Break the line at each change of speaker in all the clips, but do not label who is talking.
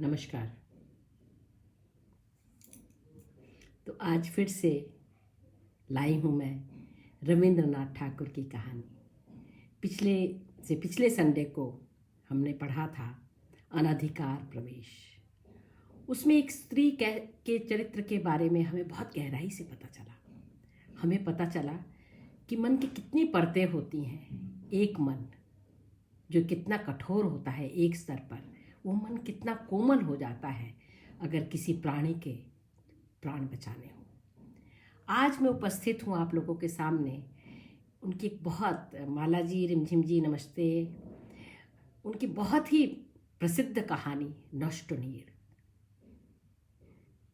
नमस्कार। तो आज फिर से लाई हूँ मैं रविंद्रनाथ ठाकुर की कहानी। पिछले संडे को हमने पढ़ा था अनधिकार प्रवेश। उसमें एक स्त्री के चरित्र के बारे में हमें बहुत गहराई से पता चला। हमें पता चला कि मन की कितनी परतें होती हैं। एक मन जो कितना कठोर होता है एक स्तर पर, वो मन कितना कोमल हो जाता है अगर किसी प्राणी के प्राण बचाने हो। आज मैं उपस्थित हूँ आप लोगों के सामने उनकी बहुत, माला जी, रिमझिम जी नमस्ते, उनकी बहुत ही प्रसिद्ध कहानी नष्टनीड़,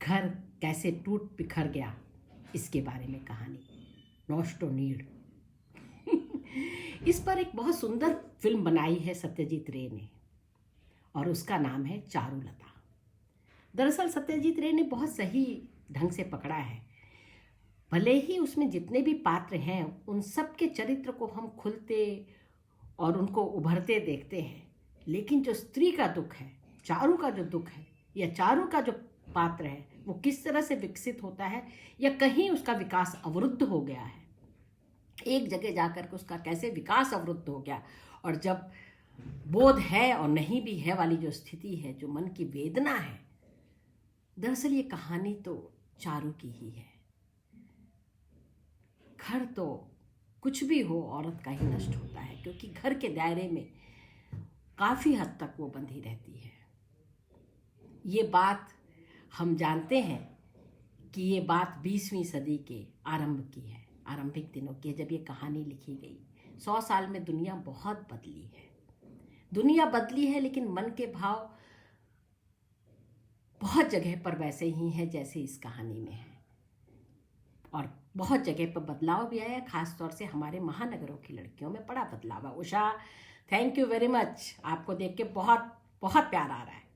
घर कैसे टूट बिखर गया, इसके बारे में कहानी नष्टनीड़। इस पर एक बहुत सुंदर फिल्म बनाई है सत्यजीत रे ने और उसका नाम है चारुलता। दरअसल सत्यजीत रे ने बहुत सही ढंग से पकड़ा है। भले ही उसमें जितने भी पात्र हैं उन सब के चरित्र को हम खुलते और उनको उभरते देखते हैं, लेकिन जो स्त्री का दुख है, चारू का जो दुख है या चारू का जो पात्र है, वो किस तरह से विकसित होता है या कहीं उसका विकास अवरुद्ध हो गया है, एक जगह जाकर के उसका कैसे विकास अवरुद्ध हो गया, और जब बोध है और नहीं भी है वाली जो स्थिति है, जो मन की वेदना है। दरअसल ये कहानी तो चारू की ही है। घर तो कुछ भी हो औरत का ही नष्ट होता है, क्योंकि घर के दायरे में काफी हद तक वो बंधी रहती है। ये बात हम जानते हैं कि ये बात 20वीं सदी के आरंभ की है, आरंभिक दिनों की है, जब ये कहानी लिखी गई। 100 साल में दुनिया बहुत बदली है। दुनिया बदली है, लेकिन मन के भाव बहुत जगह पर वैसे ही हैं जैसे इस कहानी में है, और बहुत जगह पर बदलाव भी आया। खास तौर से हमारे महानगरों की लड़कियों में बड़ा बदलाव है। Usha, thank you very much, आपको देख के बहुत बहुत प्यार आ रहा है,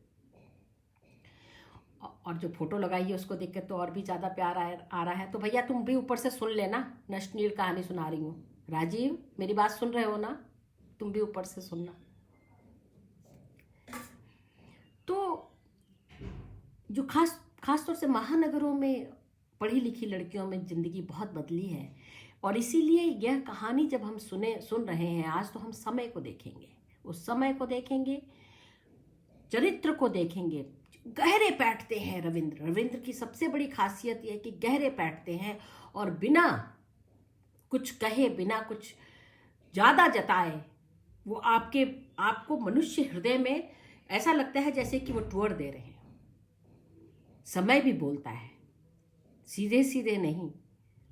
और जो फोटो लगाई है उसको देख के तो और भी ज़्यादा प्यार आ रहा है। तो भैया तुम भी ऊपर से सुन लेना, नष्टनीड़ कहानी सुना रही हूँ। राजीव, मेरी बात सुन रहे हो ना? तुम भी ऊपर से सुनना। तो जो खास तौर से महानगरों में पढ़ी लिखी लड़कियों में ज़िंदगी बहुत बदली है, और इसीलिए यह कहानी जब हम सुन रहे हैं आज, तो हम समय को देखेंगे, उस समय को देखेंगे, चरित्र को देखेंगे। गहरे बैठते हैं रविंद्र की सबसे बड़ी खासियत यह है कि गहरे बैठते हैं, और बिना कुछ कहे, बिना कुछ ज़्यादा जताए, वो आपको मनुष्य हृदय में ऐसा लगता है जैसे कि वो टूर दे रहे हैं। समय भी बोलता है, सीधे सीधे नहीं,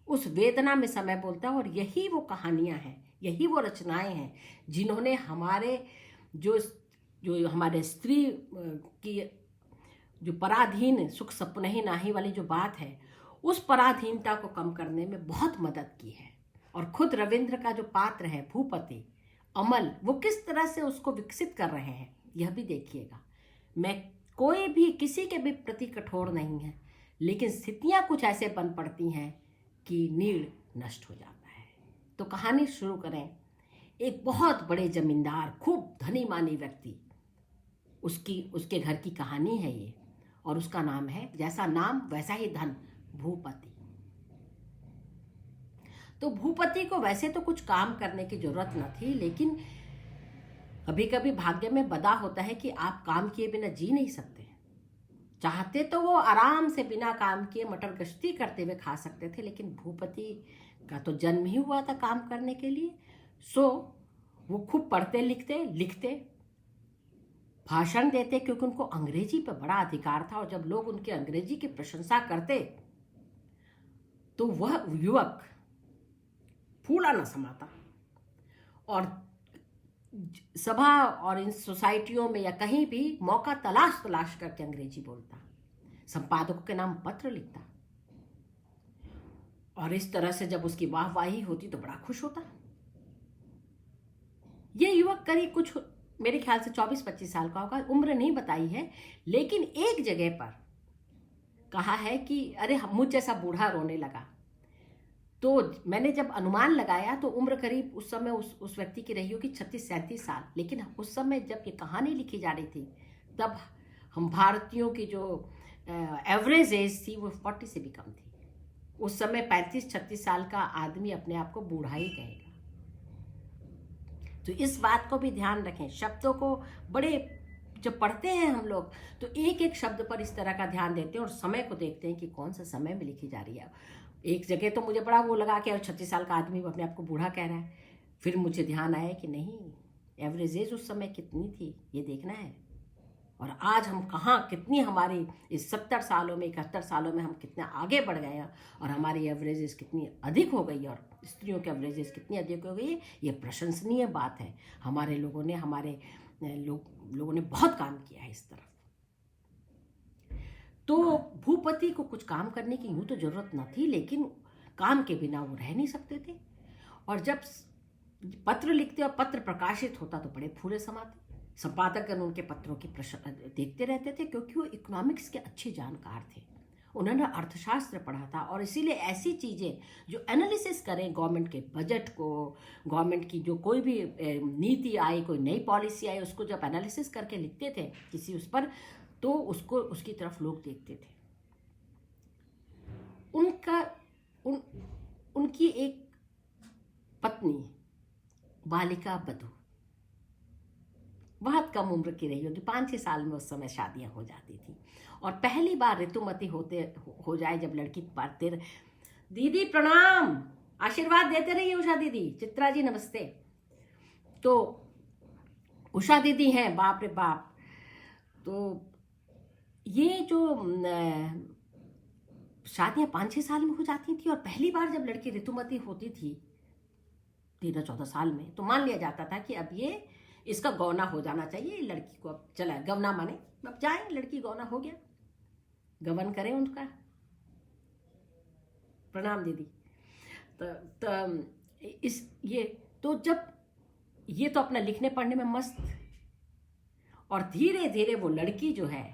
उस वेदना में समय बोलता है। और यही वो कहानियां हैं, यही वो रचनाएं हैं जिन्होंने हमारे जो हमारे स्त्री की जो पराधीन सुख सपने ही नाही वाली जो बात है, उस पराधीनता को कम करने में बहुत मदद की है। और खुद रविंद्र का जो पात्र है भूपति अमल, वो किस तरह से उसको विकसित कर रहे हैं, यह भी देखिएगा। मैं कोई भी किसी के भी प्रति कठोर नहीं है, लेकिन स्थितियां कुछ ऐसे बन पड़ती हैं कि नीड़ नष्ट हो जाता है। तो कहानी शुरू करें। एक बहुत बड़े जमींदार, खूब धनी मानी व्यक्ति, उसके घर की कहानी है ये, और उसका नाम है, जैसा नाम वैसा ही धन, भूपति। तो भूपति को वैसे तो कुछ काम करने की जरूरत न थी, लेकिन कभी कभी भाग्य में बदा होता है कि आप काम किए बिना जी नहीं सकते। चाहते तो वो आराम से बिना काम किए मटर गश्ती करते हुए खा सकते थे, लेकिन भूपति का तो जन्म ही हुआ था काम करने के लिए। सो वो खूब पढ़ते लिखते भाषण देते, क्योंकि उनको अंग्रेजी पर बड़ा अधिकार था, और जब लोग उनके अंग्रेजी की प्रशंसा करते तो वह युवक फूला न समाता, और सभा और इन सोसाइटियों में या कहीं भी मौका तलाश करके अंग्रेजी बोलता, संपादकों के नाम पत्र लिखता, और इस तरह से जब उसकी वाहवाही होती तो बड़ा खुश होता। ये युवक करीब कुछ मेरे ख्याल से 24-25 साल का होगा, उम्र नहीं बताई है, लेकिन एक जगह पर कहा है कि अरे मुझ जैसा बूढ़ा रोने लगा। तो मैंने जब अनुमान लगाया तो उम्र करीब उस समय उस व्यक्ति की रही होगी 36-37 साल। लेकिन उस समय जब ये कहानी लिखी जा रही थी, तब हम भारतीयों की जो एवरेज एज थी वो 40 से भी कम थी। उस समय 35-36 साल का आदमी अपने आप को बूढ़ा ही कहेगा। तो इस बात को भी ध्यान रखें। शब्दों को बड़े जब पढ़ते हैं हम लोग तो एक एक शब्द पर इस तरह का ध्यान देते हैं और समय को देखते हैं कि कौन सा समय में लिखी जा रही है। एक जगह तो मुझे बड़ा वो लगा कि 36 साल का आदमी अपने आप को बूढ़ा कह रहा है। फिर मुझे ध्यान आया कि नहीं, एवरेज एज उस समय कितनी थी ये देखना है। और आज हम कहाँ, कितनी हमारी इस 70 सालों में, 71 सालों में हम कितना आगे बढ़ गए हैं और हमारी एवरेजेस कितनी अधिक हो गई और स्त्रियों की एवरेजेस कितनी अधिक हो गई है। ये प्रशंसनीय बात है। हमारे लोगों ने बहुत काम किया है इस तरफ। तो भूपति को कुछ काम करने की यूं तो जरूरत न थी, लेकिन काम के बिना वो रह नहीं सकते थे। और जब पत्र लिखते और पत्र प्रकाशित होता तो बड़े फूले समाते। संपादकगण उनके पत्रों की देखते रहते थे, क्योंकि वो इकोनॉमिक्स के अच्छे जानकार थे। उन्होंने अर्थशास्त्र पढ़ा था और इसीलिए ऐसी चीज़ें जो एनालिसिस करें गवर्नमेंट के बजट को, गवर्नमेंट की जो कोई भी नीति आई, कोई नई पॉलिसी आई, उसको जब एनालिसिस करके लिखते थे किसी उस पर, तो उसको उसकी तरफ लोग देखते थे। उनकी एक पत्नी बालिका बधू बहुत कम उम्र की रही होगी, 5-6 साल में उस समय शादियां हो जाती थी। और पहली बार ऋतुमती हो जाए जब लड़की पाते। दीदी प्रणाम, आशीर्वाद देते रहिए उषा दीदी। चित्रा जी नमस्ते। तो उषा दीदी हैं, बाप रे बाप। तो ये जो शादियां 5-6 साल में हो जाती थी और पहली बार जब लड़की ऋतुमती होती थी 13-14 साल में, तो मान लिया जाता था कि अब ये इसका गौना हो जाना चाहिए। लड़की को अब चला, गवना माने अब जाए, लड़की गौना हो गया, गवन करें उनका। प्रणाम दीदी। तो जब ये तो अपना लिखने पढ़ने में मस्त, और धीरे धीरे वो लड़की जो है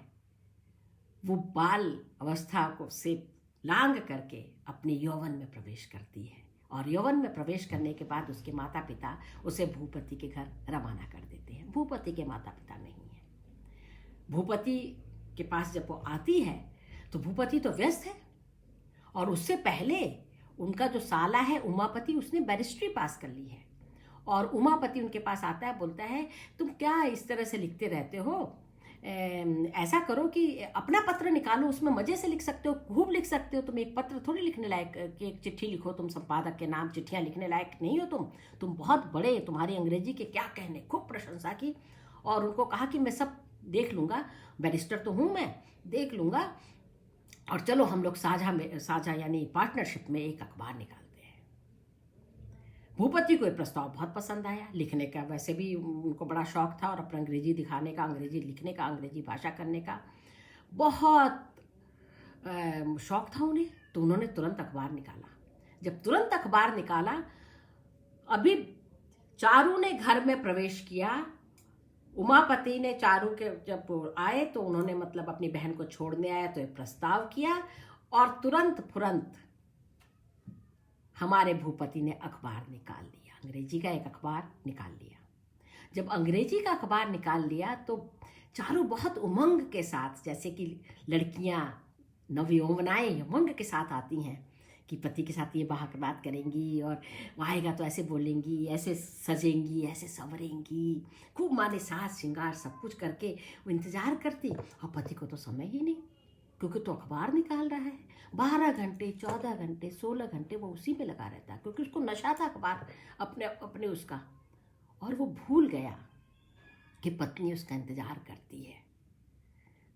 वो बाल अवस्था को से लांग करके अपने यौवन में प्रवेश करती है। और यौवन में प्रवेश करने के बाद उसके माता पिता उसे भूपति के घर रवाना कर देते हैं। भूपति के माता पिता नहीं है। भूपति के पास जब वो आती है तो भूपति तो व्यस्त है, और उससे पहले उनका जो साला है उमापति, उसने बैरिस्ट्री पास कर ली है। और उमापति उनके पास आता है, बोलता है तुम क्या इस तरह से लिखते रहते हो, ऐसा करो कि अपना पत्र निकालो, उसमें मजे से लिख सकते हो, खूब लिख सकते हो। तुम एक पत्र थोड़ी लिखने लायक कि एक चिट्ठी लिखो, तुम संपादक के नाम चिट्ठियां लिखने लायक नहीं हो तुम बहुत बड़े, तुम्हारी अंग्रेजी के क्या कहने। खूब प्रशंसा की और उनको कहा कि मैं सब देख लूंगा, बैरिस्टर तो हूं मैं, देख लूंगा, और चलो हम लोग साझा यानी पार्टनरशिप में एक अखबार निकालते हैं। भूपति को ये प्रस्ताव बहुत पसंद आया। लिखने का वैसे भी उनको बड़ा शौक था और अपना अंग्रेजी दिखाने का, अंग्रेजी लिखने का, अंग्रेजी भाषा करने का बहुत शौक था उन्हें। तो उन्होंने तुरंत अखबार निकाला। जब तुरंत अखबार निकाला, अभी चारू ने घर में प्रवेश किया, उमापति ने चारू के जब आए तो उन्होंने मतलब अपनी बहन को छोड़ने आया तो एक प्रस्ताव किया, और तुरंत फुरंत हमारे भूपति ने अखबार निकाल लिया, अंग्रेजी का एक अखबार निकाल लिया। जब अंग्रेजी का अखबार निकाल लिया तो चारू बहुत उमंग के साथ, जैसे कि लड़कियां नवयौवनाएं उमंग के साथ आती हैं कि पति के साथ ये बात करेंगी और आएगा तो ऐसे बोलेंगी, ऐसे सजेंगी, ऐसे संवरेंगी, खूब माने साज श्रृंगार सब कुछ करके वो इंतजार करती। और पति को तो समय ही नहीं, क्योंकि तो अखबार निकाल रहा है। 12 घंटे, 14 घंटे, 16 घंटे वो उसी में लगा रहता है, क्योंकि उसको नशा था अखबार अपने उसका। और वो भूल गया कि पत्नी उसका इंतजार करती है।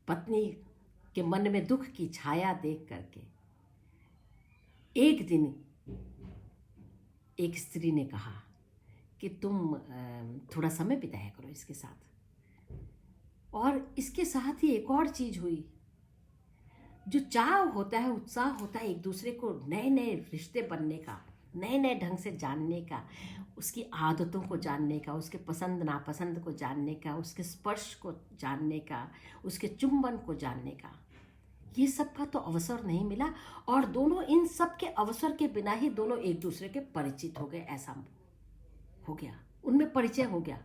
पत्नी के मन में दुख की छाया देख करके एक दिन एक स्त्री ने कहा कि तुम थोड़ा समय बिताया करो इसके साथ। और इसके साथ ही एक और चीज हुई, जो चाव होता है, उत्साह होता है एक दूसरे को नए नए रिश्ते बनने का, नए नए ढंग से जानने का, उसकी आदतों को जानने का, उसके पसंद नापसंद को जानने का, उसके स्पर्श को जानने का, उसके चुंबन को जानने का, ये सब का तो अवसर नहीं मिला। और दोनों इन सब के अवसर के बिना ही दोनों एक दूसरे के परिचित हो गए। ऐसा हो गया, उनमें परिचय हो गया।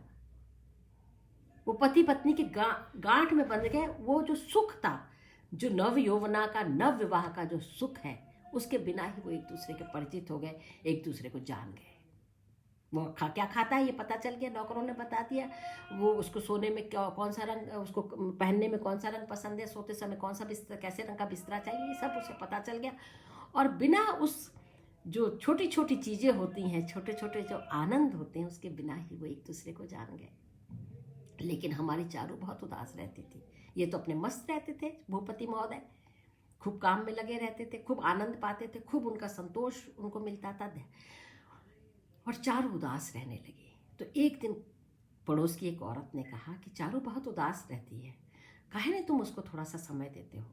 वो पति पत्नी के गांठ में बंध गए। वो जो सुख था, जो नव यौवना का, नव विवाह का जो सुख है, उसके बिना ही वो एक दूसरे के परिचित हो गए, एक दूसरे को जान गए। वो क्या खाता है ये पता चल गया, नौकरों ने बता दिया। वो उसको सोने में कौन सा रंग, उसको पहनने में कौन सा रंग पसंद है, सोते समय कौन सा बिस्तर, कैसे रंग का बिस्तरा चाहिए, ये सब उसे पता चल गया। और बिना उस जो छोटी छोटी चीज़ें होती हैं, छोटे छोटे जो आनंद होते हैं, उसके बिना ही वो एक दूसरे को जान गए। लेकिन हमारी चारू बहुत उदास रहती थी। ये तो अपने मस्त रहते थे भूपति महोदय, खूब काम में लगे रहते थे, खूब आनंद पाते थे, खूब उनका संतोष उनको मिलता था, और चारू उदास रहने लगी। तो एक दिन पड़ोस की एक औरत ने कहा कि चारू बहुत उदास रहती है, काहे नहीं तुम उसको थोड़ा सा समय देते हो?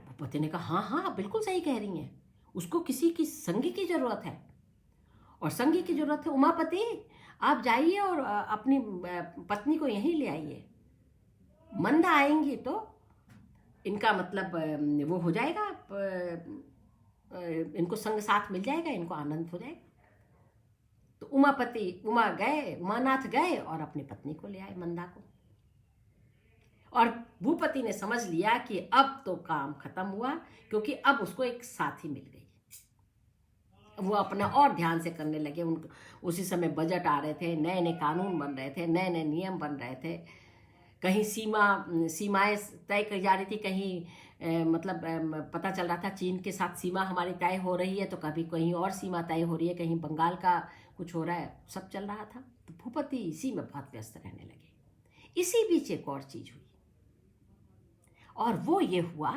भूपति ने कहा, हाँ हाँ बिल्कुल सही कह रही हैं, उसको किसी की संगी की जरूरत है, और संगी की जरूरत है। उमापति, आप जाइए और अपनी पत्नी को यहीं ले आइए। मंदा आएंगी तो इनका मतलब वो हो जाएगा, इनको संग साथ मिल जाएगा, इनको आनंद हो जाएगा। तो उमानाथ गए और अपनी पत्नी को ले आए, मंदा को। और भूपति ने समझ लिया कि अब तो काम खत्म हुआ, क्योंकि अब उसको एक साथी मिल गई। वो अपना और ध्यान से करने लगे। उनको उसी समय बजट आ रहे थे, नए नए कानून बन रहे थे, नए नए नियम बन रहे थे, कहीं सीमाएं तय की जा रही थी, कहीं मतलब पता चल रहा था चीन के साथ सीमा हमारी तय हो रही है, तो कभी कहीं और सीमा तय हो रही है, कहीं बंगाल का कुछ हो रहा है, सब चल रहा था। तो भूपति इसी में बहुत व्यस्त रहने लगे। इसी बीच एक और चीज हुई, और वो ये हुआ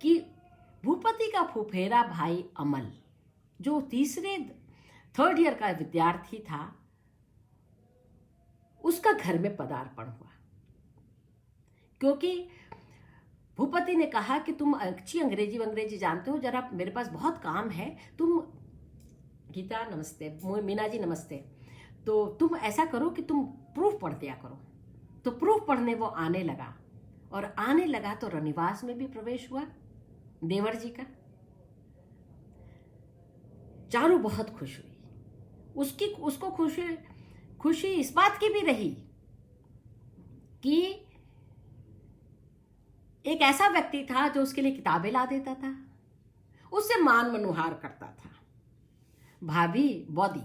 कि भूपति का फुफेरा भाई अमल, जो थर्ड ईयर का विद्यार्थी था, उसका घर में पदार्पण हुआ। क्योंकि भूपति ने कहा कि तुम अच्छी अंग्रेजी जानते हो, जरा मेरे पास बहुत काम है, तुम गीता नमस्ते, मीना जी नमस्ते, तो तुम ऐसा करो कि तुम प्रूफ पढ़ दिया करो। तो प्रूफ पढ़ने वो आने लगा, और आने लगा तो रनिवास में भी प्रवेश हुआ देवर जी का। चारू बहुत खुश हुई। उसको खुशी इस बात की भी रही कि एक ऐसा व्यक्ति था जो उसके लिए किताबें ला देता था, उससे मान मनुहार करता था। भाभी, बौदी,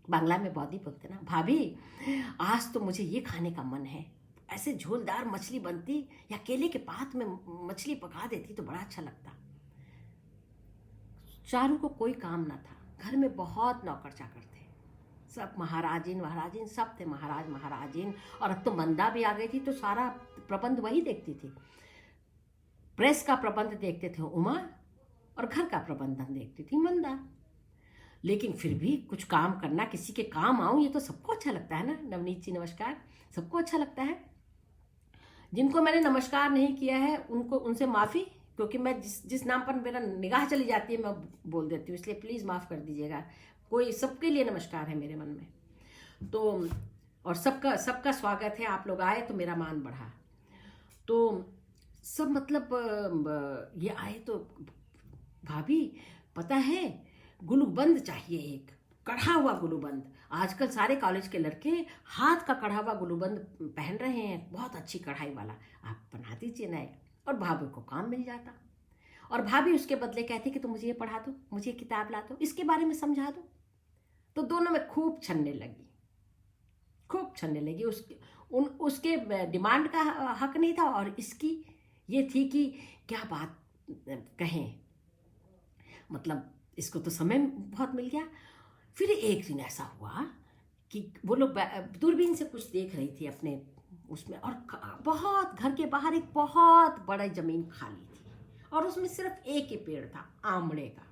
बांग्ला में बौदी बोलते ना, भाभी आज तो मुझे ये खाने का मन है, ऐसे झोलदार मछली बनती या केले के पात में मछली पका देती तो बड़ा अच्छा लगता। चारू को कोई काम ना था, घर में बहुत नौकर चाकर थे, सब महाराजिन सब थे, महाराजिन। और अब तो मंदा भी आ गई थी, तो सारा प्रबंध वही देखती थी। प्रेस का प्रबंध देखते थे उमा, और घर का प्रबंधन देखती थी मंदा। लेकिन फिर भी कुछ काम करना, किसी के काम आऊं, ये तो सबको अच्छा लगता है ना। नवनीत जी नमस्कार, सबको अच्छा लगता है। जिनको मैंने नमस्कार नहीं किया है उनसे माफ़ी, क्योंकि मैं जिस नाम पर मेरा निगाह चली जाती है मैं बोल देती हूँ, इसलिए प्लीज़ माफ़ कर दीजिएगा। कोई सबके लिए नमस्कार है मेरे मन में। तो और सबका स्वागत है, आप लोग आए तो मेरा मान बढ़ा। तो सब मतलब ये आए तो भाभी पता है गुलूबंद चाहिए, एक कढ़ा हुआ गुलूबंद। आजकल सारे कॉलेज के लड़के हाथ का कढ़ा हुआ गुलूबंद पहन रहे हैं, बहुत अच्छी कढ़ाई वाला, आप बना दीजिए ना। और भाभी को काम मिल जाता, और भाभी उसके बदले कहती कि तुम मुझे ये पढ़ा दो, मुझे ये किताब ला दो, इसके बारे में समझा दो। तो दोनों में खूब छनने लगी। उसके डिमांड का हक नहीं था, और इसकी ये थी कि क्या बात कहें, मतलब इसको तो समय बहुत मिल गया। फिर एक दिन ऐसा हुआ कि वो लोग दूरबीन से कुछ देख रही थी अपने उसमें, और बहुत घर के बाहर एक बहुत बड़ा जमीन खाली थी, और उसमें सिर्फ एक ही पेड़ था आमड़े का,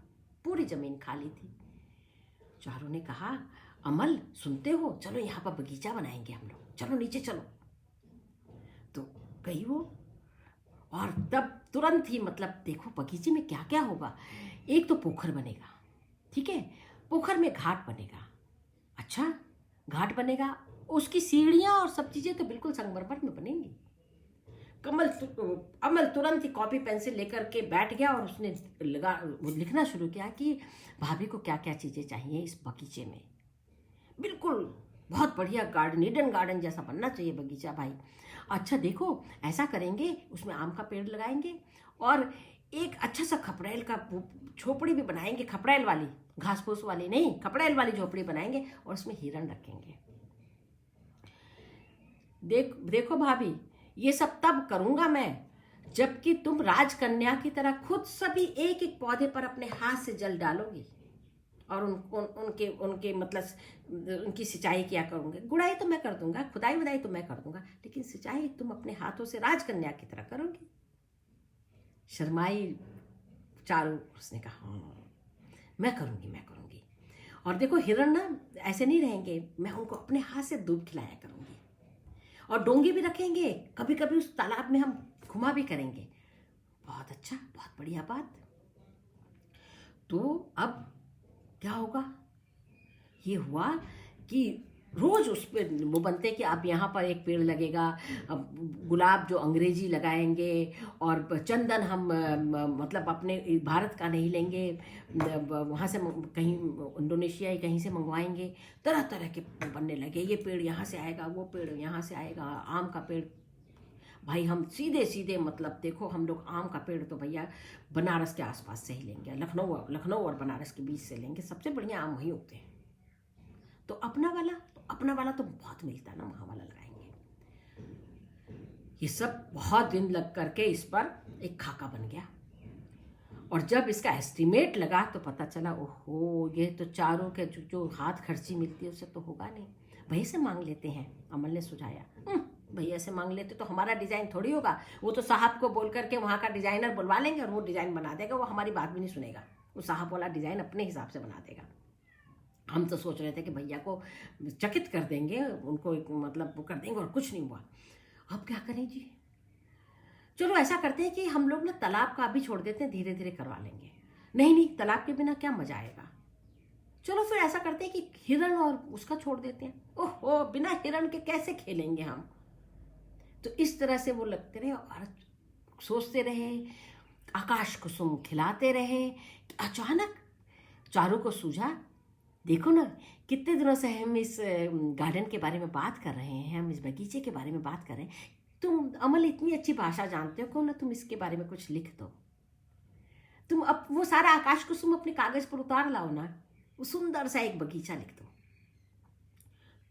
पूरी जमीन खाली थी। चारू ने कहा, अमल सुनते हो, चलो यहाँ पर बगीचा बनाएंगे हम लोग, चलो नीचे चलो। तो गई वो, और तब तुरंत ही मतलब देखो बगीचे में क्या क्या होगा। एक तो पोखर बनेगा, ठीक है, पोखर में घाट बनेगा। अच्छा, घाट बनेगा, उसकी सीढ़ियाँ और सब चीज़ें तो बिल्कुल संगमरमर में बनेंगी। अमल तुरंत ही कॉपी पेंसिल लेकर के बैठ गया, और उसने लिखना शुरू किया कि भाभी को क्या क्या चीज़ें चाहिए इस बगीचे में। बिल्कुल बहुत बढ़िया गार्डन, ईडन गार्डन जैसा बनना चाहिए बगीचा भाई। अच्छा देखो, ऐसा करेंगे, उसमें आम का पेड़ लगाएंगे और एक अच्छा सा खपड़ैल का झोपड़ी भी बनाएंगे, खपड़ैल वाली, घास फूस वाली नहीं, खपड़ैल वाली झोपड़ी बनाएंगे और उसमें हिरण रखेंगे। देखो भाभी, ये सब तब करूंगा मैं जबकि तुम राजकन्या की तरह खुद सभी एक एक पौधे पर अपने हाथ से जल डालोगी और उनके मतलब उनकी सिंचाई किया करूंगे। गुड़ाई तो मैं कर दूंगा, खुदाई वुदाई तो मैं कर दूंगा, लेकिन सिंचाई तुम अपने हाथों से राजकन्या की तरह करोगी। शर्माई चारू, उसने कहा हाँ मैं करूंगी। और देखो हिरण ना ऐसे नहीं रहेंगे, मैं उनको अपने हाथ से दूध खिलाया करूंगी और डोंगी भी रखेंगे, कभी कभी उस तालाब में हम घुमा भी करेंगे। बहुत अच्छा, बहुत बढ़िया बात। तो अब क्या होगा, ये हुआ कि रोज उस पे वो बनते कि अब यहाँ पर एक पेड़ लगेगा, अब गुलाब जो अंग्रेजी लगाएंगे और चंदन हम मतलब अपने भारत का नहीं लेंगे, वहाँ से कहीं इंडोनेशिया ही कहीं से मंगवाएंगे, तरह तरह के बनने लगे। ये पेड़ यहाँ से आएगा, वो पेड़ यहाँ से आएगा, आम का पेड़ भाई हम सीधे मतलब देखो, हम लोग आम का पेड़ तो भैया बनारस के आसपास से ही लेंगे, लखनऊ और बनारस के बीच से लेंगे, सबसे बढ़िया आम वहीं होते हैं। तो अपना वाला तो बहुत मिलता है ना, वहाँ वाला लगाएंगे। ये सब बहुत दिन लग करके इस पर एक खाका बन गया और जब इसका एस्टिमेट लगा तो पता चला ओहो, ये तो चारों के जो हाथ खर्ची मिलती है उससे तो होगा नहीं, भैया से मांग लेते हैं। अमल ने सुझाया, भैया से मांग लेते तो हमारा डिज़ाइन थोड़ी होगा, वो तो साहब को बोल करके वहाँ का डिज़ाइनर बुलवा लेंगे और वो डिज़ाइन बना देगा, वो हमारी बात भी नहीं सुनेगा, वो साहब वाला डिज़ाइन अपने हिसाब से बना देगा। हम तो सोच रहे थे कि भैया को चकित कर देंगे, उनको मतलब वो कर देंगे और कुछ नहीं हुआ। अब क्या करें जी, चलो ऐसा करते हैं कि हम लोग ना तालाब का अभी छोड़ देते हैं, धीरे धीरे करवा लेंगे। नहीं, तालाब के बिना क्या मजा आएगा, चलो फिर ऐसा करते हैं कि हिरण और उसका छोड़ देते हैं। ओहो, बिना हिरण के कैसे खेलेंगे हम। तो इस तरह से वो लगते रहे और सोचते रहे, आकाश कुसुम खिलाते रहे। अचानक चारू को सूझा, देखो ना कितने दिनों से हम इस गार्डन के बारे में बात कर रहे हैं, हम इस बगीचे के बारे में बात कर रहे हैं, तुम अमल इतनी अच्छी भाषा जानते हो, क्यों ना तुम इसके बारे में कुछ लिख दो। तुम अब वो सारा आकाश कुसुम अपने कागज पर उतार लाओ ना, वो सुंदर सा एक बगीचा लिख दो।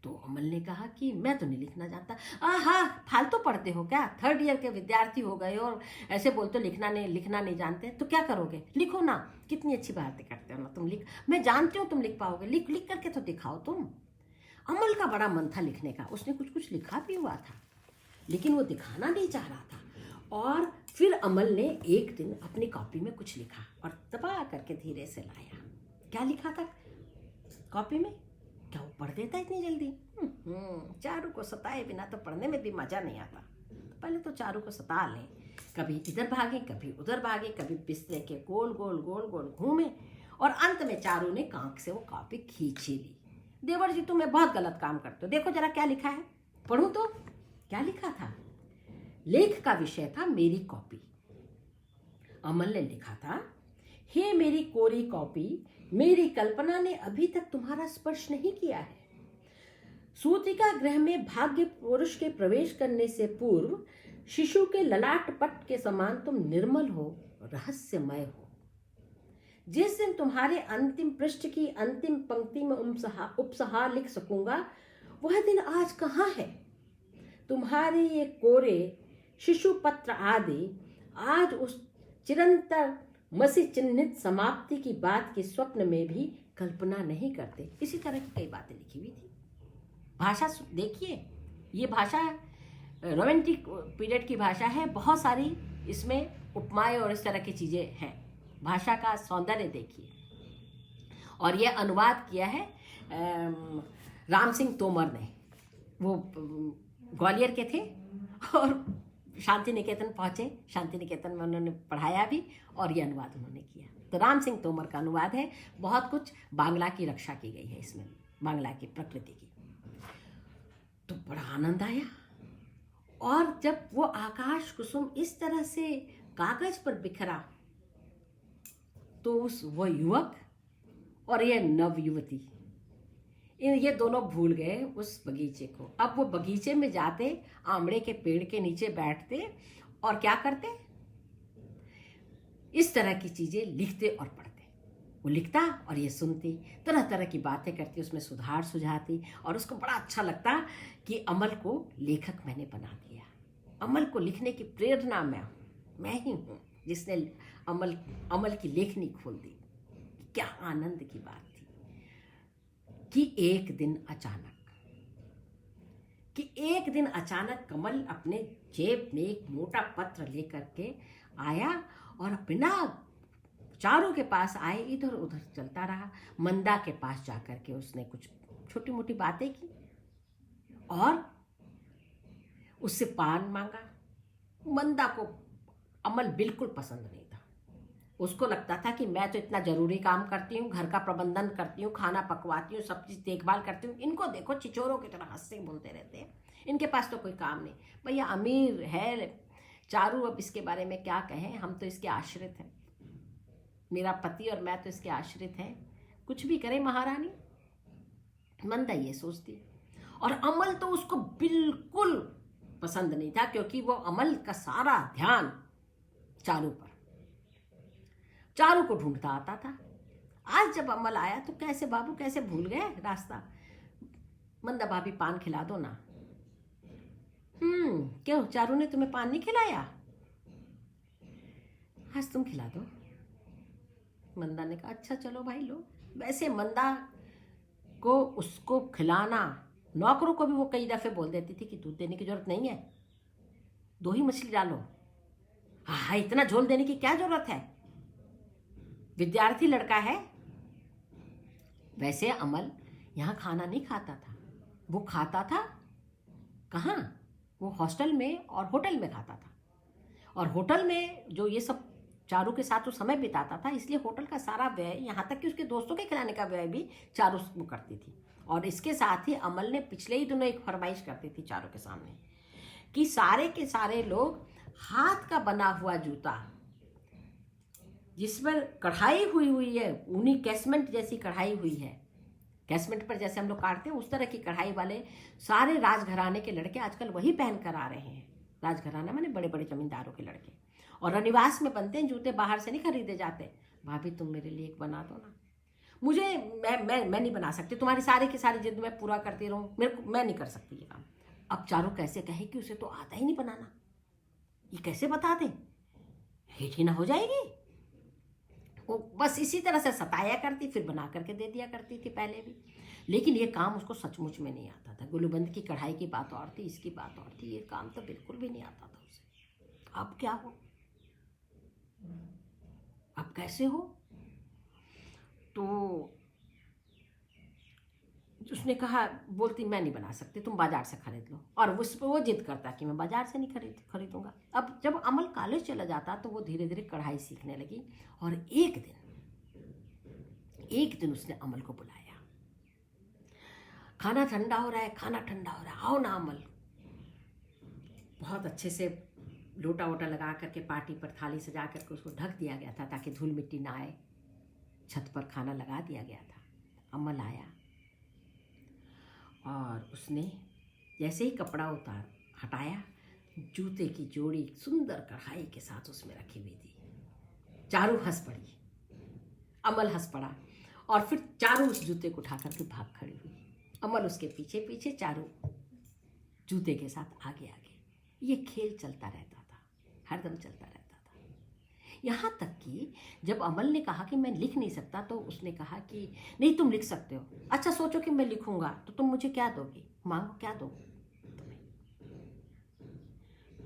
तो अमल ने कहा कि मैं तो नहीं लिखना जानता। हाँ, फालतू पढ़ते हो क्या, 3rd ईयर के विद्यार्थी हो गए और ऐसे बोलते लिखना नहीं जानते, तो क्या करोगे, लिखो ना, कितनी अच्छी बातें करते हो ना तुम, लिख, मैं जानती हूँ तुम लिख पाओगे, लिख करके तो दिखाओ तुम। अमल का बड़ा मन था लिखने का, उसने कुछ लिखा भी हुआ था, लेकिन वो दिखाना नहीं चाह रहा था। और फिर अमल ने एक दिन अपनी कॉपी में कुछ लिखा और दबा करके धीरे से लाया। क्या लिखा था कॉपी में, क्या वो पढ़ देता इतनी जल्दी? चारू को सताए बिना तो पढ़ने में भी मजा नहीं आता। तो पहले तो चारू को सता लें, कभी इधर भागे, कभी उधर भागे, कभी बिस्तर के गोल गोल घूमे और अंत में चारू ने कांख से वो कॉपी खींच ही ली। देवर जी तुम्हें बहुत गलत काम करते हो, देखो जरा क्या लिखा है, पढ़ूं तो। क्या लिखा था, लेख का विषय था मेरी कॉपी। अमल ने लिखा था, हे मेरी कोरी कॉपी, मेरी कल्पना ने अभी तक तुम्हारा स्पर्श नहीं किया है। सूतिका गृह में भाग्य पुरुष के प्रवेश करने से पूर्व शिशु के ललाट पट के समान तुम निर्मल हो, रहस्यमय हो। जिस दिन तुम्हारे अंतिम पृष्ठ की अंतिम पंक्ति में उपसहार लिख सकूंगा, वह दिन आज कहाँ है। तुम्हारे ये कोरे शिशु पत्र आदि आज उस चिरंतर मसी चिन्हित समाप्ति की बात के स्वप्न में भी कल्पना नहीं करते। इसी तरह की कई बातें लिखी हुई थी। भाषा देखिए, ये भाषा रोमांटिक पीरियड की भाषा है, बहुत सारी इसमें उपमाएं और इस तरह की चीजें हैं। भाषा का सौंदर्य देखिए। और यह अनुवाद किया है राम सिंह तोमर ने, वो ग्वालियर के थे और शांति निकेतन पहुंचे, शांति निकेतन में उन्होंने पढ़ाया भी और ये अनुवाद उन्होंने किया। तो राम सिंह तोमर का अनुवाद है, बहुत कुछ बांग्ला की रक्षा की गई है इसमें, बांग्ला की प्रकृति की। तो बड़ा आनंद आया। और जब वो आकाश कुसुम इस तरह से कागज पर बिखरा, तो वो युवक और यह नव युवती ये दोनों भूल गए उस बगीचे को। अब वो बगीचे में जाते, आमड़े के पेड़ के नीचे बैठते और क्या करते, इस तरह की चीजें लिखते और पढ़ते। वो लिखता और ये सुनती, तरह तरह की बातें करती, उसमें सुधार सुझाती और उसको बड़ा अच्छा लगता कि अमल को लेखक मैंने बना दिया। अमल को लिखने की प्रेरणा मैं ही हूँ जिसने अमल की लेखनी खोल दी। क्या आनंद की बात थी कि एक दिन अचानक कमल अपने जेब में एक मोटा पत्र लेकर के आया और बिना चारों के पास आए इधर उधर चलता रहा। मंदा के पास जाकर के उसने कुछ छोटी मोटी बातें की और उससे पान मांगा। मंदा को अमल बिल्कुल पसंद नहीं था। उसको लगता था कि मैं तो इतना जरूरी काम करती हूँ, घर का प्रबंधन करती हूँ, खाना पकवाती हूँ, सब चीज देखभाल करती हूँ, इनको देखो चिचोरों की तरह हंसते बोलते रहते हैं, इनके पास तो कोई काम नहीं। भैया अमीर है चारू, अब इसके बारे में क्या कहें, हम तो इसके आश्रित हैं, मेरा पति और मैं तो इसके आश्रित हैं, कुछ भी करे महारानी। मंदा ये सोचती और अमल तो उसको बिल्कुल पसंद नहीं था, क्योंकि वो अमल का सारा ध्यान चारू पर, चारू को ढूंढता आता था। आज जब अमल आया तो कैसे बाबू कैसे भूल गए रास्ता, मंदा भाभी पान खिला दो ना। क्यों चारू ने तुम्हें पान नहीं खिलाया, आज तुम खिला दो। मंदा ने कहा अच्छा चलो भाई लो। वैसे मंदा को उसको खिलाना, नौकरों को भी वो कई दफे बोल देती थी कि दूध देने की जरूरत नहीं है, 2 ही मछली डालो। हाँ इतना झोल देने की क्या जरूरत है, विद्यार्थी लड़का है। वैसे अमल यहाँ खाना नहीं खाता था, वो खाता था कहाँ, वो हॉस्टल में और होटल में खाता था। और होटल में जो ये सब चारू के साथ वो समय बिताता था, इसलिए होटल का सारा व्यय, यहाँ तक कि उसके दोस्तों के खिलाने का व्यय भी चारू वो करती थी। और इसके साथ ही अमल ने पिछले ही दिनों एक फरमाइश करती थी चारू के सामने कि सारे के सारे लोग हाथ का बना हुआ जूता जिस पर कढ़ाई हुई है, ऊनी कैसमेंट जैसी कढ़ाई हुई है, कैसमेंट पर जैसे हम लोग काटते हैं उस तरह की कढ़ाई वाले सारे राजघराने के लड़के आजकल वही पहन कर आ रहे हैं। राजघराना माने बड़े बड़े जमींदारों के लड़के, और रनिवास में बनते हैं जूते, बाहर से नहीं खरीदे जाते। भाभी तुम मेरे लिए एक बना दो ना, मुझे मैं नहीं बना सकती, तुम्हारी सारी की सारी जिद मैं पूरा करती रहूं, मैं नहीं कर सकती ये काम। अब चारू कैसे कहे कि उसे तो आता ही नहीं बनाना, ये कैसे बता दे, हिट ही ना हो जाएगी। वो बस इसी तरह से सताया करती, फिर बना करके दे दिया करती थी पहले भी, लेकिन ये काम उसको सचमुच में नहीं आता था। गुलूबंद की कढ़ाई की बात और थी, इसकी बात और थी, ये काम तो बिल्कुल भी नहीं आता था उसे। अब क्या हो, अब कैसे हो। तो उसने कहा, बोलती मैं नहीं बना सकती, तुम बाजार से खरीद लो। और उस पर वो जिद करता कि मैं बाजार से नहीं खरीदूंगा। अब जब अमल कॉलेज चला जाता तो वो धीरे धीरे कढ़ाई सीखने लगी। और एक दिन उसने अमल को बुलाया, खाना ठंडा हो रहा है, खाना ठंडा हो रहा है, आओ ना अमल। बहुत अच्छे से लोटा वोटा लगा करके पार्टी पर थाली सजा करके उसको ढक दिया गया था ताकि धूल मिट्टी ना आए। छत पर खाना लगा दिया गया था। अमल आया और उसने जैसे ही कपड़ा हटाया, जूते की जोड़ी सुंदर कढ़ाई के साथ उसमें रखी हुई थी। चारू हंस पड़ी, अमल हंस पड़ा, और फिर चारू उस जूते को उठा करके भाग खड़ी हुई। अमल उसके पीछे पीछे, चारू जूते के साथ आगे आगे। ये खेल चलता रहता था, हरदम चलता रहता था। यहाँ तक कि जब अमल ने कहा कि मैं लिख नहीं सकता, तो उसने कहा कि नहीं तुम लिख सकते हो। अच्छा सोचो कि मैं लिखूंगा तो तुम मुझे क्या दोगी, मांगो क्या दोगे तुम्हें।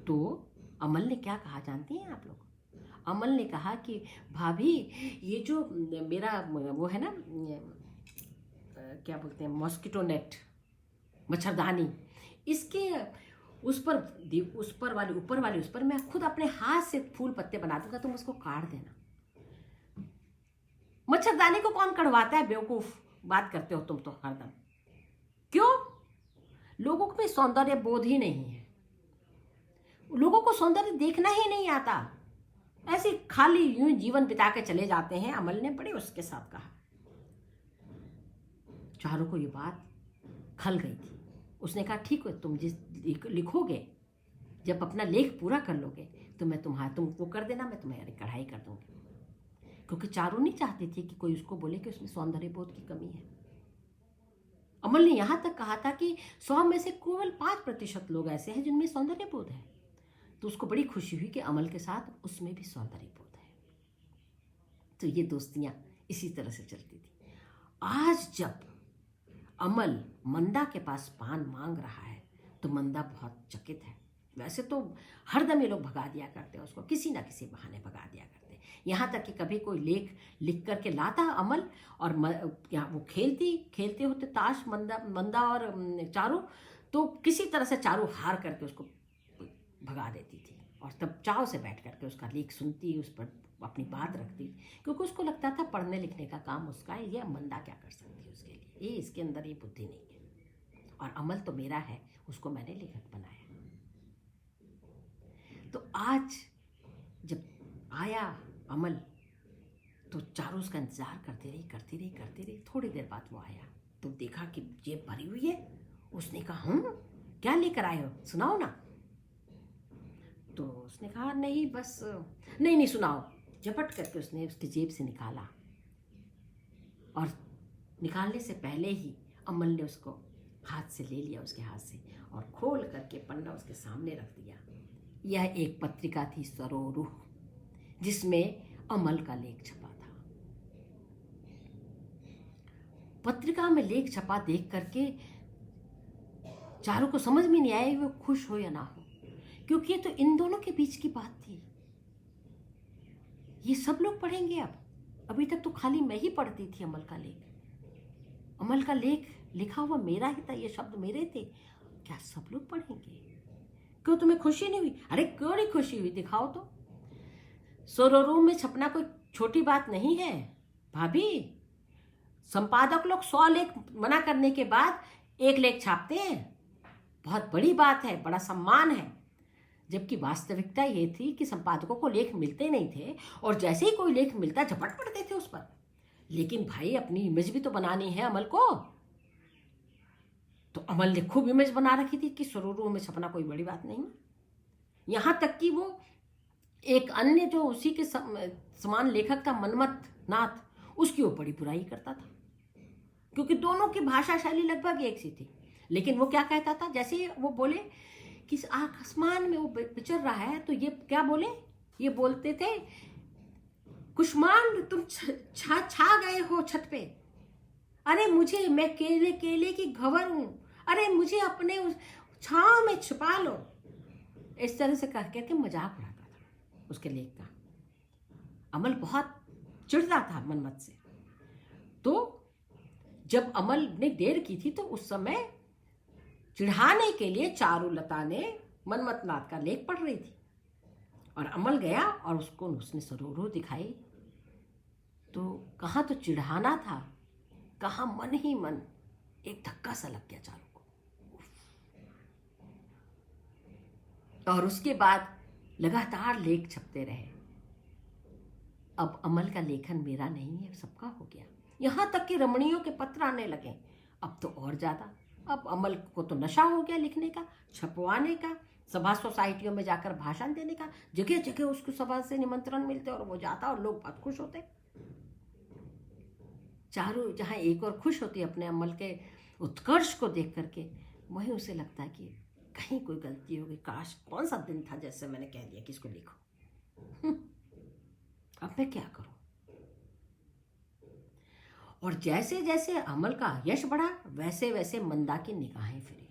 तो अमल ने क्या कहा जानती हैं आप लोग। अमल ने कहा कि भाभी ये जो मेरा वो है ना, क्या बोलते हैं, मॉस्किटो नेट, मच्छरदानी, इसके ऊपर वाली उस पर मैं खुद अपने हाथ से फूल पत्ते बना दूंगा, तुम उसको काट देना। मच्छरदानी को कौन कढ़वाता है, बेवकूफ बात करते हो तुम तो हरदम। क्यों, लोगों में सौंदर्य बोध ही नहीं है, लोगों को सौंदर्य देखना ही नहीं आता, ऐसे खाली यूं जीवन बिता के चले जाते हैं। अमल ने बड़े उसके साथ कहा, चारू को ये बात खल गई थी। उसने कहा ठीक है, तुम जिस लिखोगे, जब अपना लेख पूरा कर लोगे तो मैं तुमको कर देना, मैं तुम्हारी कढ़ाई कर दूंगी। क्योंकि चारू नहीं चाहती थी कि कोई उसको बोले कि उसमें सौंदर्य बोध की कमी है। अमल ने यहां तक कहा था कि 100 में से केवल 5% लोग ऐसे हैं जिनमें सौंदर्य बोध है। तो उसको बड़ी खुशी हुई कि अमल के साथ उसमें भी सौंदर्य बोध है। तो ये दोस्तियां इसी तरह से चलती थी। आज जब अमल मंदा के पास पान मांग रहा है तो मंदा बहुत चकित है। वैसे तो हरदम ये लोग भगा दिया करते हैं उसको, किसी ना किसी बहाने भगा दिया करते। यहाँ तक कि कभी कोई लेख लिख करके लाता अमल, और वो खेलते होते ताश मंदा और चारू, तो किसी तरह से चारू हार करके उसको भगा देती थी। और तब चाव से बैठ करके उसका लेख सुनती, उस पर अपनी बात रखती, क्योंकि उसको लगता था पढ़ने लिखने का काम उसका है, ये मंदा क्या कर सकती है उसके लिए, ये इसके अंदर ये बुद्धि नहीं है, और अमल तो मेरा है, उसको मैंने लेखक बनाया। तो आज जब आया अमल तो चारू उसका इंतजार करती रही। थोड़ी देर बाद वो आया तो देखा कि जेब भरी हुई है। उसने कहा क्या लेकर आए हो, सुनाओ ना। तो उसने कहा नहीं बस, नहीं सुनाओ। झपट करके उसने उसकी जेब से निकाला, और निकालने से पहले ही अमल ने उसको हाथ से ले लिया, उसके हाथ से, और खोल करके पन्ना उसके सामने रख दिया। यह एक पत्रिका थी सरोरूह, जिसमें अमल का लेख छपा था। पत्रिका में लेख छपा देख करके चारू को समझ में नहीं आया वो खुश हो या ना हो, क्योंकि ये तो इन दोनों के बीच की बात थी। ये सब लोग पढ़ेंगे अब, अभी तक तो खाली मैं ही पढ़ती थी अमल का लेख। अमल का लेख लिखा हुआ मेरा ही था, ये शब्द मेरे थे, क्या सब लोग पढ़ेंगे? क्यों तुम्हें खुशी नहीं हुई? अरे क्यों नहीं खुशी हुई, दिखाओ तो। सरोरूह में छपना कोई छोटी बात नहीं है भाभी। संपादक लोग 100 लेख मना करने के बाद 1 लेख छापते हैं, बहुत बड़ी बात है, बड़ा सम्मान है। जबकि वास्तविकता ये थी कि संपादकों को लेख मिलते नहीं थे, और जैसे ही कोई लेख मिलता झपट पड़ते थे उस पर। लेकिन भाई अपनी इमेज भी तो बनानी है अमल को। तो अमल ने खूब इमेज बना रखी थी कि सरोरूह में छपना कोई बड़ी बात नहीं। यहां तक कि वो एक अन्य जो उसी के समान लेखक था मनमथ नाथ, उसकी वो बड़ी बुराई करता था, क्योंकि दोनों की भाषा शैली लगभग एक सी थी। लेकिन वो क्या कहता था, जैसे वो बोले कि आसमान में वो विचर रहा है, तो ये क्या बोले, ये बोलते थे कुष्मांड तुम छा गए हो छत पे, अरे मुझे, मैं केले की घवर हूं, अरे मुझे अपने छांव में छुपा लो। इस तरह से कह के मजाक उड़ाता था उसके लेख का। अमल बहुत चिढ़ता था मनमथ से। तो जब अमल ने देर की थी तो उस समय चिढ़ाने के लिए चारुलता ने मनमथ नाथ का लेख पढ़ रही थी, और अमल गया और उसने सरोरूह दिखाई। तो कहाँ तो चिढ़ाना था, कहाँ मन ही मन एक धक्का सा लग गया चारू को। और उसके बाद लगातार लेख छपते रहे। अब अमल का लेखन मेरा नहीं है, सबका हो गया। यहां तक कि रमणियों के पत्र आने लगे, अब तो और ज्यादा। अब अमल को तो नशा हो गया लिखने का, छपवाने का, सभा सोसाइटियों में जाकर भाषण देने का। जगह जगह उसको सभा से निमंत्रण मिलते और वो जाता और लोग बहुत खुश होते। चारू जहां एक और खुश होती अपने अमल के उत्कर्ष को देख करके, वहीं उसे लगता है कि कहीं कोई गलती हो गई, काश कौन सा दिन था जैसे मैंने कह दिया कि इसको लिखो। अब मैं क्या करूं? और जैसे जैसे अमल का यश बढ़ा, वैसे वैसे मंदा की निगाहें फिरी।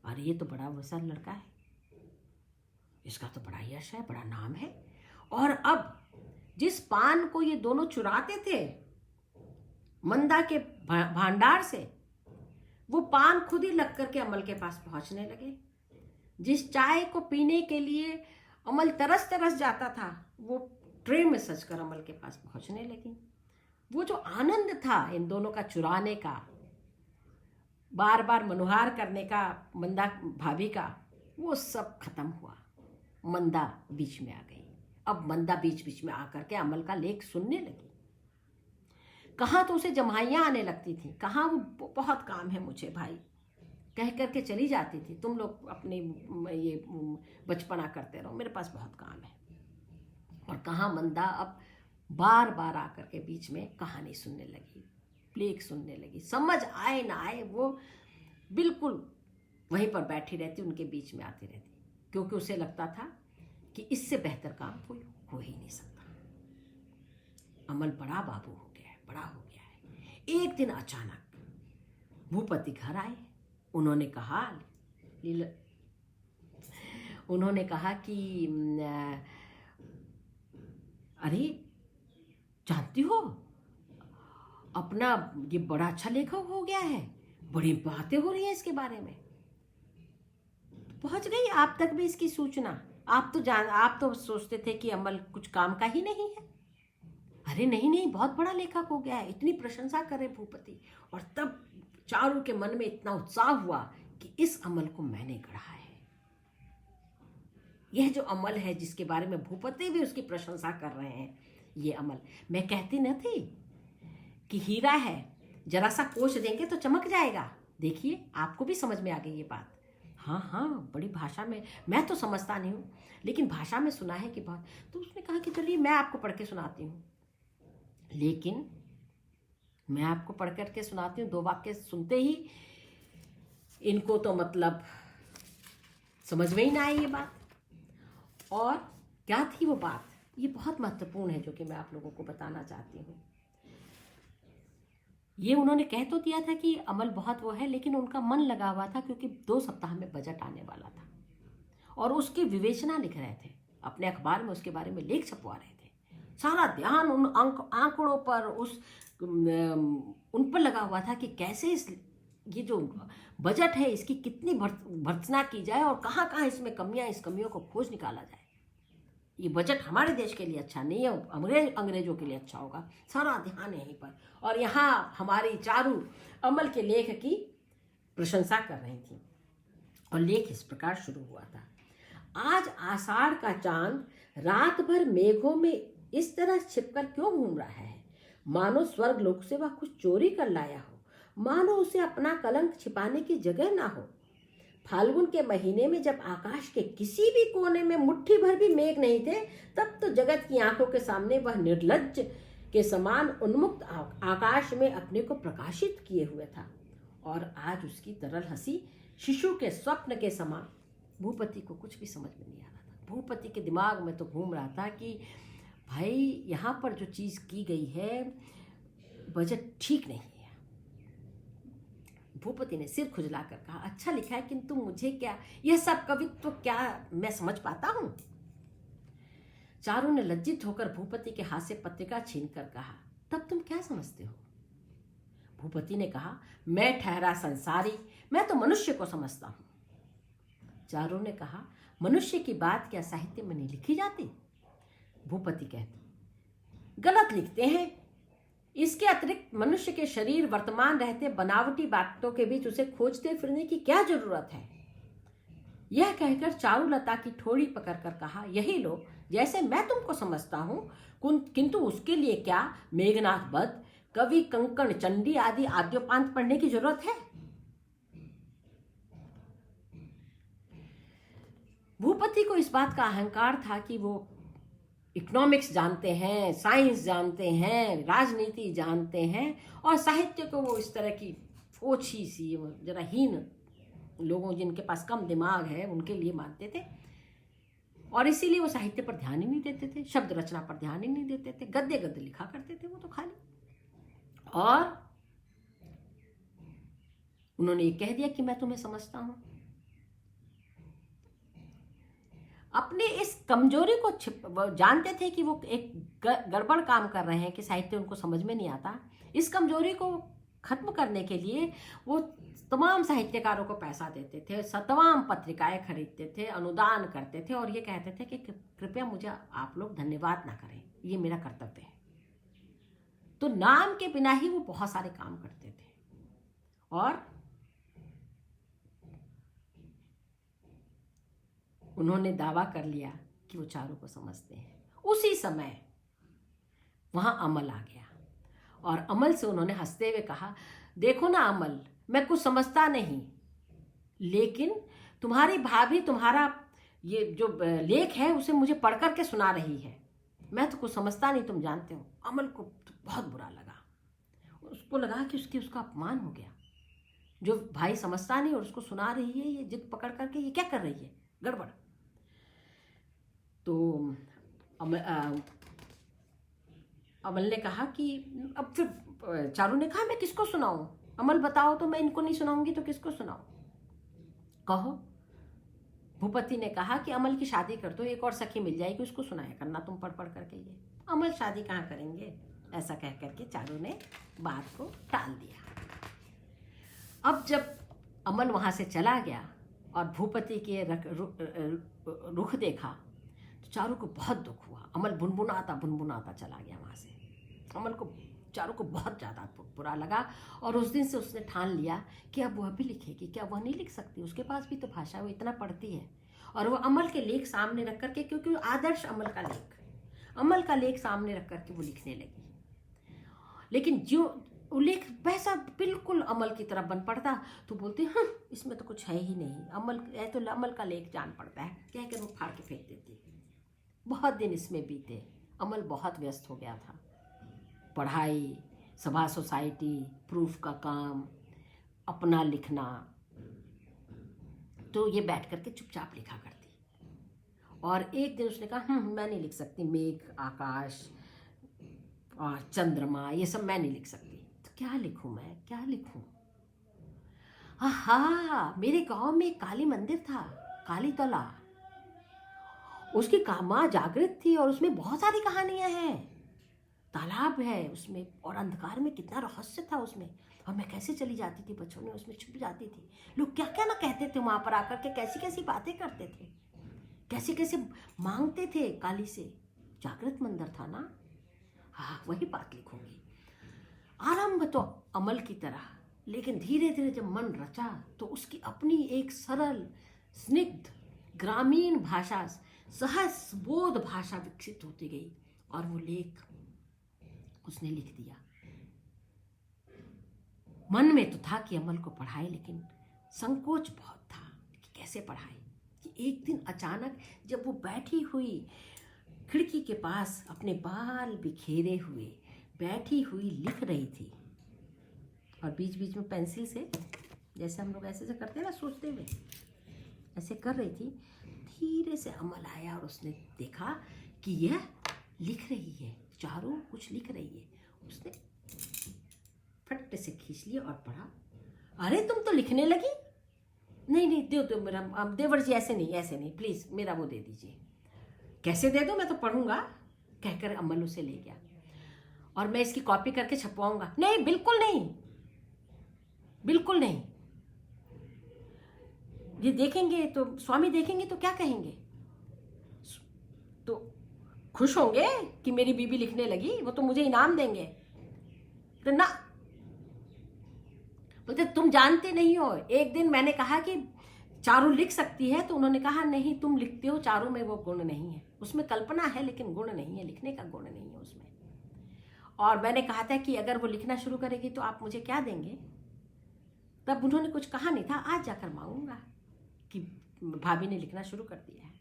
अरे ये तो बड़ा वैसा लड़का है, इसका तो बड़ा यश है, बड़ा नाम है। और अब जिस पान को ये दोनों चुराते थे मंदा के भांडार से, वो पान खुद ही लग करके अमल के पास पहुंचने लगे। जिस चाय को पीने के लिए अमल तरस तरस जाता था, वो ट्रे में सजकर अमल के पास पहुंचने लगी। वो जो आनंद था इन दोनों का चुराने का, बार बार मनुहार करने का मंदा भाभी का, वो सब खत्म हुआ। मंदा बीच में आ गई। अब मंदा बीच बीच में आकर के अमल का लेख सुनने लगी। कहाँ तो उसे जमाइयाँ आने लगती थी, कहाँ वो बहुत काम है मुझे भाई कह करके चली जाती थी, तुम लोग अपनी ये बचपना करते रहो, मेरे पास बहुत काम है। और कहाँ मंदा अब बार बार आकर के बीच में कहानी सुनने लगी, प्लेग सुनने लगी, समझ आए ना आए वो बिल्कुल वहीं पर बैठी रहती, उनके बीच में आती रहती, क्योंकि उसे लगता था कि इससे बेहतर काम कोई हो ही नहीं सकता। अमल बड़ा बाबू हो गया है, बड़ा हो गया है। एक दिन अचानक भूपति घर आए। उन्होंने कहा कि अरे जानती हो अपना ये बड़ा अच्छा लेखक हो गया है, बड़ी बातें हो रही हैं इसके बारे में, पहुंच गई आप तक भी इसकी सूचना। आप तो सोचते थे कि अमल कुछ काम का ही नहीं है। अरे नहीं नहीं, बहुत बड़ा लेखक हो गया है, इतनी प्रशंसा करे भूपति। और तब चारू के मन में इतना उत्साह हुआ कि इस अमल को मैंने गढ़ा है। यह जो अमल है जिसके बारे में भूपति भी उसकी प्रशंसा कर रहे हैं, ये अमल, मैं कहती न थी कि हीरा है, जरा सा पोंछ देंगे तो चमक जाएगा। देखिए आपको भी समझ में आ गई ये बात। हाँ हाँ, बड़ी भाषा में, मैं तो समझता नहीं हूँ लेकिन भाषा में सुना है कि बहुत। तो उसने कहा कि चलिए मैं आपको पढ़ के सुनाती हूँ। लेकिन मैं आपको पढ़ करके सुनाती हूँ, 2 वाक्य सुनते ही इनको तो मतलब समझ में ही ना आई ये बात। और क्या थी वो बात, ये बहुत महत्वपूर्ण है जो कि मैं आप लोगों को बताना चाहती हूँ। ये उन्होंने कह तो दिया था कि अमल बहुत वो है, लेकिन उनका मन लगा हुआ था क्योंकि 2 सप्ताह में बजट आने वाला था और उसकी विवेचना लिख रहे थे, अपने अखबार में उसके बारे में लेख छपवा रहे थे। सारा ध्यान उन आंकड़ों पर उन पर लगा हुआ था कि कैसे ये जो बजट है इसकी कितनी भर्त्सना की जाए और कहाँ कहाँ इसमें कमियां, इस कमियों को खोज निकाला जाए। ये बजट हमारे देश के लिए अच्छा नहीं है, अंग्रेजों के लिए अच्छा होगा। सारा ध्यान यहीं पर। और यहाँ हमारी चारू अमल के लेख की प्रशंसा कर रही थी और लेख इस प्रकार शुरू हुआ था। आज आषाढ़ का चांद रात भर मेघों में इस तरह छिपकर क्यों घूम रहा है, मानो स्वर्ग लोक से वह कुछ चोरी कर लाया हो, मानो उसे अपना कलंक छिपाने की जगह ना हो। फाल्गुन के महीने में जब आकाश के किसी भी कोने में मुट्ठी भर भी मेघ नहीं थे, तब तो जगत की आंखों के सामने वह निर्लज्ज के समान उन्मुक्त आकाश में अपने को प्रकाशित किए हुए था। और आज उसकी तरल हंसी शिशु के स्वप्न के समान। भूपति को कुछ भी समझ में नहीं आ रहा था। भूपति के दिमाग में तो घूम रहा था कि भाई यहाँ पर जो चीज़ की गई है बजट ठीक नहीं है। भूपति ने सिर खुजलाकर कहा, अच्छा लिखा है किंतु मुझे क्या, यह सब कवित्व क्या मैं समझ पाता हूँ। चारू ने लज्जित होकर भूपति के हाथ से पत्रिका छीनकर कहा, तब तुम क्या समझते हो? भूपति ने कहा, मैं ठहरा संसारी, मैं तो मनुष्य को समझता हूँ। चारू ने कहा, मनुष्य की बात क्या साहित्य में नहीं लिखी जाती? भूपति कहते, गलत लिखते हैं। इसके अतिरिक्त मनुष्य के शरीर वर्तमान रहते बनावटी बातों के बीच उसे खोजते फिरने की क्या जरूरत है? यह कहकर चारुलता की ठोड़ी पकड़कर कहा, यही लो जैसे मैं तुमको समझता हूं, किंतु उसके लिए क्या मेघनाथ बध, कवि कंकण चंडी आदि आद्योपांत पढ़ने की जरूरत है? भूपति को इस बात का अहंकार था कि वो इकोनॉमिक्स जानते हैं, साइंस जानते हैं, राजनीति जानते हैं, और साहित्य को वो इस तरह की ओछी सी जरा हीन लोगों जिनके पास कम दिमाग है उनके लिए मानते थे। और इसीलिए वो साहित्य पर ध्यान ही नहीं देते थे, शब्द रचना पर ध्यान ही नहीं देते थे, गद्य गद्य लिखा करते थे वो तो खाली। और उन्होंने ये कह दिया कि मैं तुम्हें समझता हूं। अपने इस कमजोरी को जानते थे कि वो एक गड़बड़ काम कर रहे हैं कि साहित्य उनको समझ में नहीं आता। इस कमजोरी को खत्म करने के लिए वो तमाम साहित्यकारों को पैसा देते थे, तमाम पत्रिकाएं खरीदते थे, अनुदान करते थे और ये कहते थे कि कृपया मुझे आप लोग धन्यवाद ना करें, ये मेरा कर्तव्य है। तो नाम के बिना ही वो बहुत सारे काम करते थे। और उन्होंने दावा कर लिया कि वो चारू को समझते हैं। उसी समय वहां अमल आ गया और अमल से उन्होंने हंसते हुए कहा, देखो ना अमल, मैं कुछ समझता नहीं, लेकिन तुम्हारी भाभी तुम्हारा ये जो लेख है उसे मुझे पढ़ कर के सुना रही है। मैं तो कुछ समझता नहीं, तुम जानते हो। अमल को तो बहुत बुरा लगा, उसको लगा कि उसका अपमान हो गया। जो भाई समझता नहीं और उसको सुना रही है, ये जिद पकड़ करके ये क्या कर रही है, गड़बड़। तो अमल ने कहा कि अब फिर चारू ने कहा, मैं किसको सुनाऊं? अमल बताओ तो, मैं इनको नहीं सुनाऊंगी तो किसको सुनाऊं? कहो। भूपति ने कहा कि अमल की शादी कर दो, एक और सखी मिल जाएगी, उसको सुनाया करना तुम पढ़ पढ़ करके ये। अमल शादी कहाँ करेंगे? ऐसा कह करके चारू ने बात को टाल दिया। अब जब अमल वहां से चला गया और भूपति के रुख देखा तो चारू को बहुत दुख हुआ। अमल भुनभुनाता चला गया वहां से। अमल को, चारू को बहुत ज़्यादा बुरा लगा और उस दिन से उसने ठान लिया कि अब वह भी लिखेगी। क्या वह नहीं लिख सकती? उसके पास भी तो भाषा, वो इतना पढ़ती है। और वो अमल के लेख सामने रख करके, क्योंकि आदर्श अमल का लेख सामने रख करके वो लिखने लगी। लेकिन जो लेख वैसा बिल्कुल अमल की तरफ बन पड़ता तो बोलती, इसमें तो कुछ है ही नहीं, अमल है तो अमल का लेख जान पड़ता है, कह कर वो फाड़ के फेंक देती। बहुत दिन इसमें बीते। अमल बहुत व्यस्त हो गया था, पढ़ाई, सभा सोसाइटी, प्रूफ का काम, अपना लिखना। तो ये बैठ करके चुपचाप लिखा करती। और एक दिन उसने कहा, मैं नहीं लिख सकती, मेघ, आकाश और चंद्रमा, ये सब मैं नहीं लिख सकती। तो क्या लिखूं मैं, क्या लिखूं? मेरे गांव में एक काली मंदिर था, काली तला। उसकी माँ जागृत थी और उसमें बहुत सारी कहानियां हैं। तालाब है उसमें और अंधकार में कितना रहस्य था उसमें। और मैं कैसे चली जाती थी बच्चों में, उसमें छुप जाती थी। लोग क्या क्या ना कहते थे वहां पर आकर के, कैसी कैसी बातें करते थे, कैसे कैसे मांगते थे काली से। जागृत मंदिर था ना। वही बात लिखूंगी। आरंभ तो अमल की तरह, लेकिन धीरे धीरे जब मन रचा तो उसकी अपनी एक सरल, स्निग्ध, ग्रामीण भाषा, सहज बोध भाषा विकसित होती गई और वो लेख उसने लिख दिया। मन में तो था कि अमल को पढ़ाए, लेकिन संकोच बहुत था कि कैसे पढ़ाए। कि एक दिन अचानक जब वो बैठी हुई खिड़की के पास अपने बाल बिखेरे हुए बैठी हुई लिख रही थी और बीच बीच में पेंसिल से, जैसे हम लोग ऐसे करते हैं ना सोचते हुए, ऐसे कर रही थी, धीरे से अमल आया और उसने देखा कि यह लिख रही है, चारू कुछ लिख रही है। उसने फट से खींच लिया और पढ़ा। अरे तुम तो लिखने लगी। नहीं दो मेरा, देवर जी ऐसे नहीं प्लीज मेरा वो दे दीजिए। कैसे दे दो, मैं तो पढ़ूंगा, कहकर अमल उसे ले गया। और मैं इसकी कॉपी करके छपवाऊंगा। नहीं, बिल्कुल नहीं, बिल्कुल नहीं। ये देखेंगे तो, स्वामी देखेंगे तो क्या कहेंगे? तो खुश होंगे कि मेरी बीबी लिखने लगी, वो तो मुझे इनाम देंगे। तो ना, बोलते तुम जानते नहीं हो। एक दिन मैंने कहा कि चारू लिख सकती है, तो उन्होंने कहा नहीं, तुम लिखते हो, चारू में वो गुण नहीं है। उसमें कल्पना है लेकिन गुण नहीं है, लिखने का गुण नहीं है उसमें। और मैंने कहा था कि अगर वो लिखना शुरू करेगी तो आप मुझे क्या देंगे? तब उन्होंने कुछ कहा नहीं था। आज जाकर मांगूंगा कि भाभी ने लिखना शुरू कर दिया है।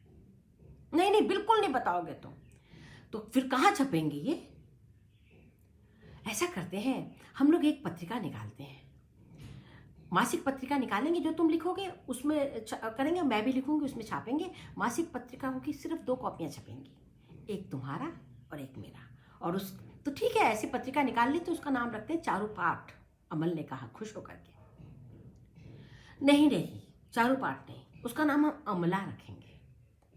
नहीं, बिल्कुल नहीं बताओगे तुम। तो फिर कहाँ छपेंगे ये? ऐसा करते हैं हम लोग, एक पत्रिका निकालते हैं, मासिक पत्रिका निकालेंगे, जो तुम लिखोगे उसमें करेंगे, मैं भी लिखूंगी उसमें छापेंगे। मासिक पत्रिका होगी, सिर्फ 2 कॉपियां छपेंगी, एक तुम्हारा और एक मेरा। और उस तो ठीक है, ऐसी पत्रिका निकाल ली तो उसका नाम रखते हैं चारू पाठ। अमल ने कहा खुश होकर के। नहीं, चारू पाठ नहीं, उसका नाम हम अमला रखेंगे।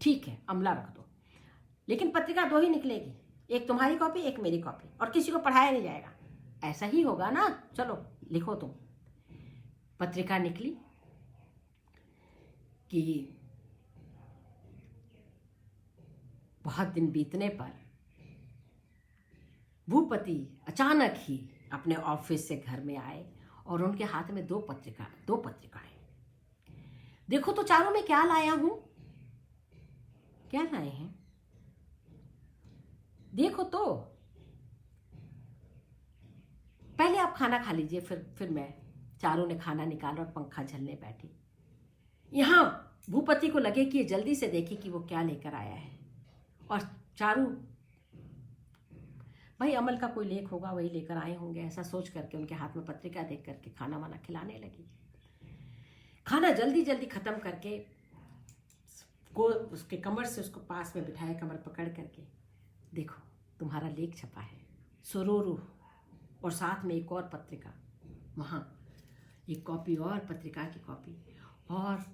ठीक है, अमला रख दो, लेकिन पत्रिका 2 ही निकलेगी, एक तुम्हारी कॉपी, एक मेरी कॉपी, और किसी को पढ़ाया नहीं जाएगा। ऐसा ही होगा ना? चलो लिखो तुम। पत्रिका निकली कि बहुत दिन बीतने पर भूपति अचानक ही अपने ऑफिस से घर में आए और उनके हाथ में 2 पत्रिकाएं। देखो तो चारों में क्या लाया हूं। क्या लाए हैं? देखो तो। पहले आप खाना खा लीजिए, फिर मैं। चारू ने खाना निकाला और पंखा झलने बैठी। यहाँ भूपति को लगे कि ये जल्दी से देखे कि वो क्या लेकर आया है। और चारू, भाई अमल का कोई लेख होगा, वही लेकर आए होंगे, ऐसा सोच करके उनके हाथ में पत्रिका देख करके खाना वाना खिलाने लगी। खाना जल्दी जल्दी खत्म करके को उसके कमर से उसको पास में बिठाया, कमर पकड़ करके, देखो तुम्हारा लेख छपा है, सुरूरू, और साथ में एक और पत्रिका, वहाँ एक कॉपी और पत्रिका की कॉपी, और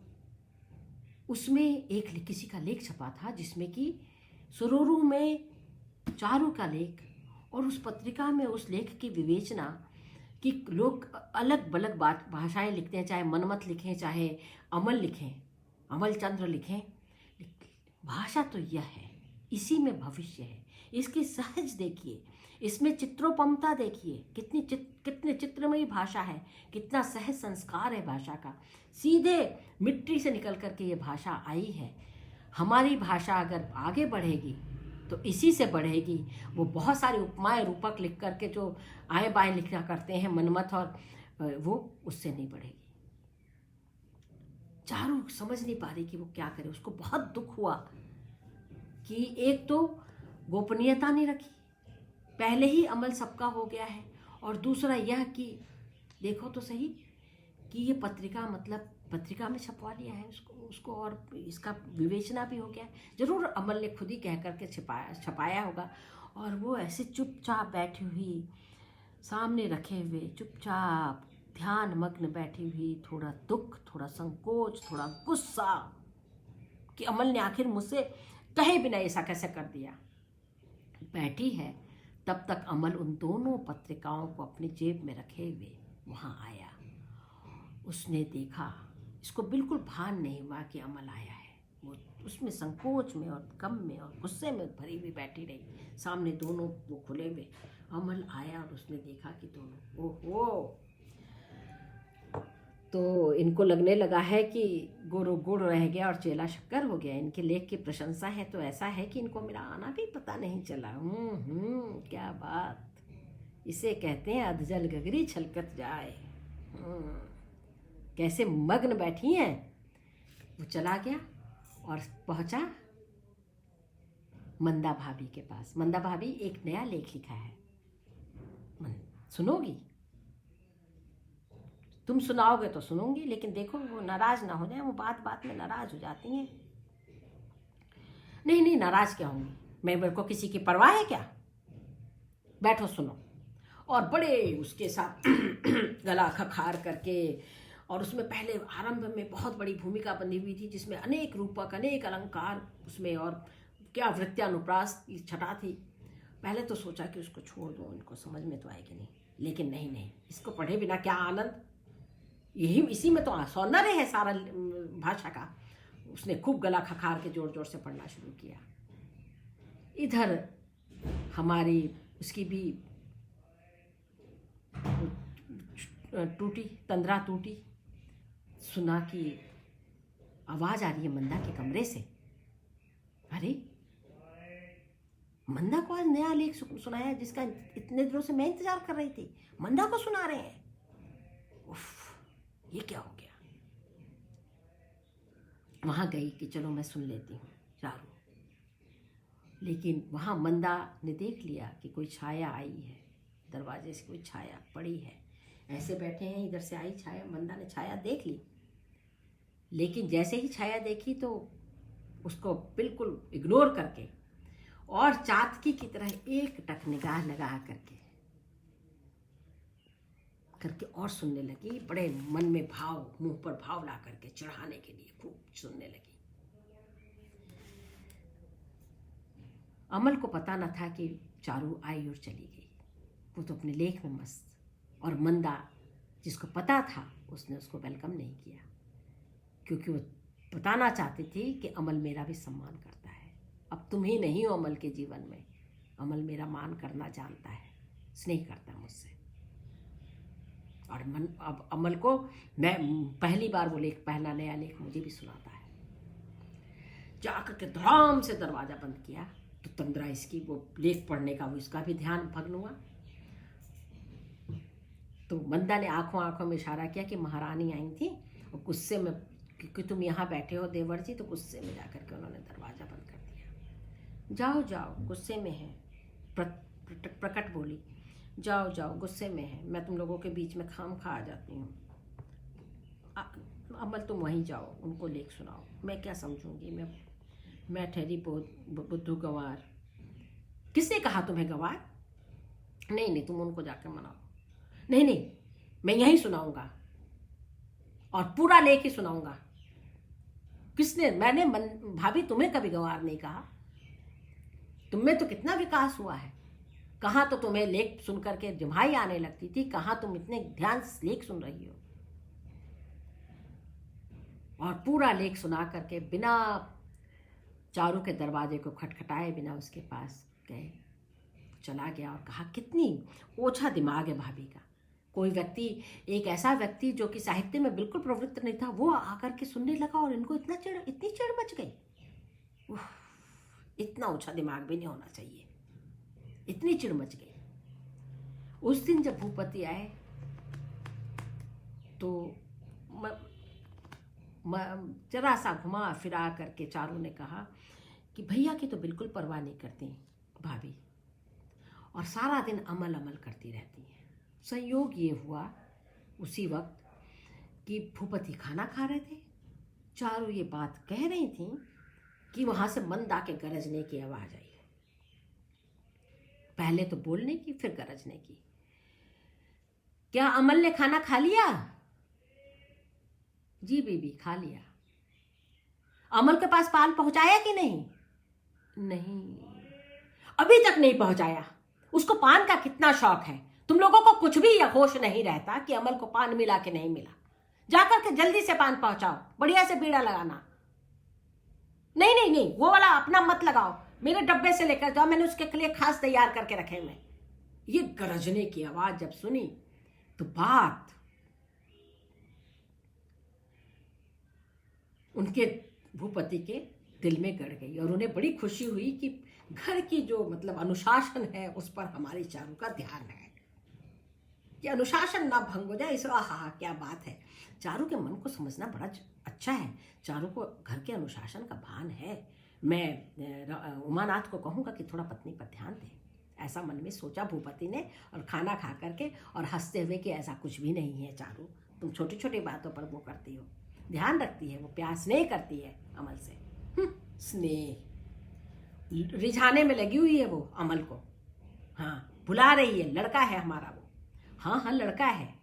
उसमें एक किसी का लेख छपा था जिसमें कि सुरूरू में चारू का लेख, और उस पत्रिका में उस लेख की विवेचना कि लोग अलग अलग भाषाएं लिखते हैं, चाहे मनमत लिखें, चाहे अमल लिखें, अमल चंद्र लिखें, भाषा तो यह है, इसी में भविष्य है। इसकी सहज देखिए, इसमें चित्रोपमता देखिए, कितने चित्रमयी भाषा है, कितना सहज संस्कार है भाषा का। सीधे मिट्टी से निकल करके ये भाषा आई है। हमारी भाषा अगर आगे बढ़ेगी तो इसी से बढ़ेगी। वो बहुत सारे उपमाएं रूपक लिख करके जो आए बाएं लिखा करते हैं मनमत, और वो उससे नहीं बढ़ेगी। चारू समझ नहीं पा रही कि वो क्या करे। उसको बहुत दुख हुआ कि एक तो गोपनीयता नहीं रखी, पहले ही अमल सबका हो गया है, और दूसरा यह कि देखो तो सही कि ये पत्रिका, मतलब पत्रिका में छपवा लिया है उसको और इसका विवेचना भी हो गया है। जरूर अमल ने खुद ही कह करके छपाया होगा। और वो ऐसे चुपचाप बैठी हुई, सामने रखे हुए, चुपचाप ध्यान मग्न बैठी हुई, थोड़ा दुख, थोड़ा संकोच, थोड़ा गुस्सा कि अमल ने आखिर मुझसे कहे बिना ऐसा कैसे कर दिया, बैठी है। तब तक अमल उन दोनों पत्रिकाओं को अपनी जेब में रखे हुए वहाँ आया। उसने देखा, इसको बिल्कुल भान नहीं हुआ कि अमल आया है। वो उसमें संकोच में और गम में और गुस्से में भरी हुई बैठी रही। सामने दोनों वो खुले हुए, अमल आया और उसने देखा कि दोनों, ओहो, तो इनको लगने लगा है कि गुड़ रह गया और चेला शक्कर हो गया। इनके लेख की प्रशंसा है तो ऐसा है कि इनको मेरा आना भी पता नहीं चला। क्या बात, इसे कहते हैं अधजल गगरी छलकत जाए। कैसे मग्न बैठी हैं। वो चला गया और पहुंचा मंदा भाभी के पास। मंदा भाभी, एक नया लेख लिखा है, सुनोगी? तुम सुनाओगे तो सुनूंगी, लेकिन देखो वो नाराज ना हो जाए, वो बात बात में नाराज हो जाती हैं। नहीं, नाराज क्या होंगी, मेरे को किसी की परवाह है क्या? बैठो सुनो। और बड़े उसके साथ गला खखार करके, और उसमें पहले आरंभ में बहुत बड़ी भूमिका बनी हुई थी जिसमें अनेक रूपक, अनेक अलंकार उसमें, और क्या वृत्यानुप्रास की छटा थी। पहले तो सोचा कि उसको छोड़ दो, इनको समझ में तो आएगी नहीं, लेकिन नहीं, इसको पढ़े बिना क्या आनंद, यही इसी में तो सौंदर्य है सारा भाषा का। उसने खूब गला खखार के जोर जोर से पढ़ना शुरू किया। इधर हमारी उसकी भी तंद्रा टूटी। सुना कि आवाज आ रही है मंदा के कमरे से। अरे, मंदा को आज नया लेख सुनाया जिसका इतने दिनों से मैं इंतजार कर रही थी, मंदा को सुना रहे हैं। उफ, ये क्या हो गया। वहां गई कि चलो मैं सुन लेती हूँ चारू, लेकिन वहां मंदा ने देख लिया कि कोई छाया आई है, दरवाजे से कोई छाया पड़ी है। ऐसे बैठे हैं, इधर से आई छाया, मंदा ने छाया देख ली, लेकिन जैसे ही छाया देखी तो उसको बिल्कुल इग्नोर करके और चातकी की तरह एक टक निगाह लगा करके और सुनने लगी। बड़े मन में भाव, मुंह पर भाव ला करके चढ़ाने के लिए खूब सुनने लगी। अमल को पता न था कि चारू आई और चली गई, वो तो अपने लेख में मस्त। और मंदा, जिसको पता था, उसने उसको वेलकम नहीं किया, क्योंकि वो बताना चाहती थी कि अमल मेरा भी सम्मान करता है। अब तुम ही नहीं हो अमल के जीवन में, अमल मेरा मान करना जानता है, स्नेह करता मुझसे। और अब अमल को मैं पहली बार वो लेख, पहला नया लेख मुझे भी सुनाता है। जाकर के धड़ाम से दरवाजा बंद किया तो तंद्रा इसकी वो लेख पढ़ने का, वो इसका भी ध्यान भग्न हुआ। तो मंदा ने आंखों आंखों में इशारा किया कि महारानी आई थी और गुस्से में, क्योंकि तुम यहाँ बैठे हो देवर जी, तो गुस्से में जाकर के उन्होंने दरवाज़ा बंद कर दिया। जाओ जाओ, गुस्से में है, प्रकट बोली, जाओ जाओ, गुस्से में है, मैं तुम लोगों के बीच में खाम खा आ जाती हूँ। अमल तुम वहीं जाओ, उनको लेख सुनाओ, मैं क्या समझूंगी, मैं ठहरी बुद्धू गंवार। किसने कहा तुम्हें गंवार? नहीं नहीं, तुम उनको जाकर मनाओ। नहीं नहीं, मैं यहीं सुनाऊंगा और पूरा लेख ही सुनाऊंगा। किसने? मैंने भाभी तुम्हें कभी गंवार नहीं कहा। तुममें तो कितना विकास हुआ है। कहाँ तो तुम्हें लेख सुन करके जिम्हाई आने लगती थी, कहाँ तुम इतने ध्यान से लेख सुन रही हो। और पूरा लेख सुना करके बिना चारू के दरवाजे को खटखटाए, बिना उसके पास गए, चला गया और कहा, कितनी ओछा दिमाग है भाभी का। कोई व्यक्ति, एक ऐसा व्यक्ति जो कि साहित्य में बिल्कुल प्रवृत्त नहीं था, वो आकर के सुनने लगा और इनको इतनी चिढ़ मच गई। इतना ओछा दिमाग भी नहीं होना चाहिए, इतनी चिढ़ मच गई। उस दिन जब भूपति आए तो जरा सा घुमा फिरा करके चारू ने कहा कि भैया की तो बिल्कुल परवाह नहीं करती भाभी, और सारा दिन अमल अमल करती रहती है। संयोग ये हुआ उसी वक्त कि भूपति खाना खा रहे थे। चारू ये बात कह रही थी कि वहां से मंदा के गरजने की आवाज आई। पहले तो बोलने की, फिर गरजने की। क्या अमल ने खाना खा लिया? जी बीबी, खा लिया। अमल के पास पान पहुंचाया कि नहीं? नहीं, अभी तक नहीं पहुंचाया। उसको पान का कितना शौक है। तुम लोगों को कुछ भी होश नहीं रहता कि अमल को पान मिला कि नहीं मिला। जाकर के जल्दी से पान पहुंचाओ, बढ़िया से बीड़ा लगाना। नहीं नहीं नहीं, वो वाला अपना मत लगाओ, मेरे डब्बे से लेकर जाओ, मैंने उसके लिए खास तैयार करके रखे हुए। ये गरजने की आवाज जब सुनी तो बात उनके भूपति के दिल में गड़ गई और उन्हें बड़ी खुशी हुई कि घर की जो मतलब अनुशासन है उस पर हमारी चारू का ध्यान है, कि अनुशासन ना भंग हो जाए। इस आहा क्या बात है। चारू के मन को समझना बड़ा अच्छा है। चारू को घर के अनुशासन का भान है। मैं उमानाथ को कहूँगा कि थोड़ा पत्नी पर ध्यान दे। ऐसा मन में सोचा भूपति ने और खाना खा करके और हंसते हुए कि ऐसा कुछ भी नहीं है चारू, तुम छोटी छोटी बातों पर वो करती हो, ध्यान रखती है, वो प्यार स्नेह करती है अमल से। स्नेह रिझाने में लगी हुई है वो अमल को। हाँ, बुला रही है, लड़का है हमारा वो। हाँ हाँ, लड़का है,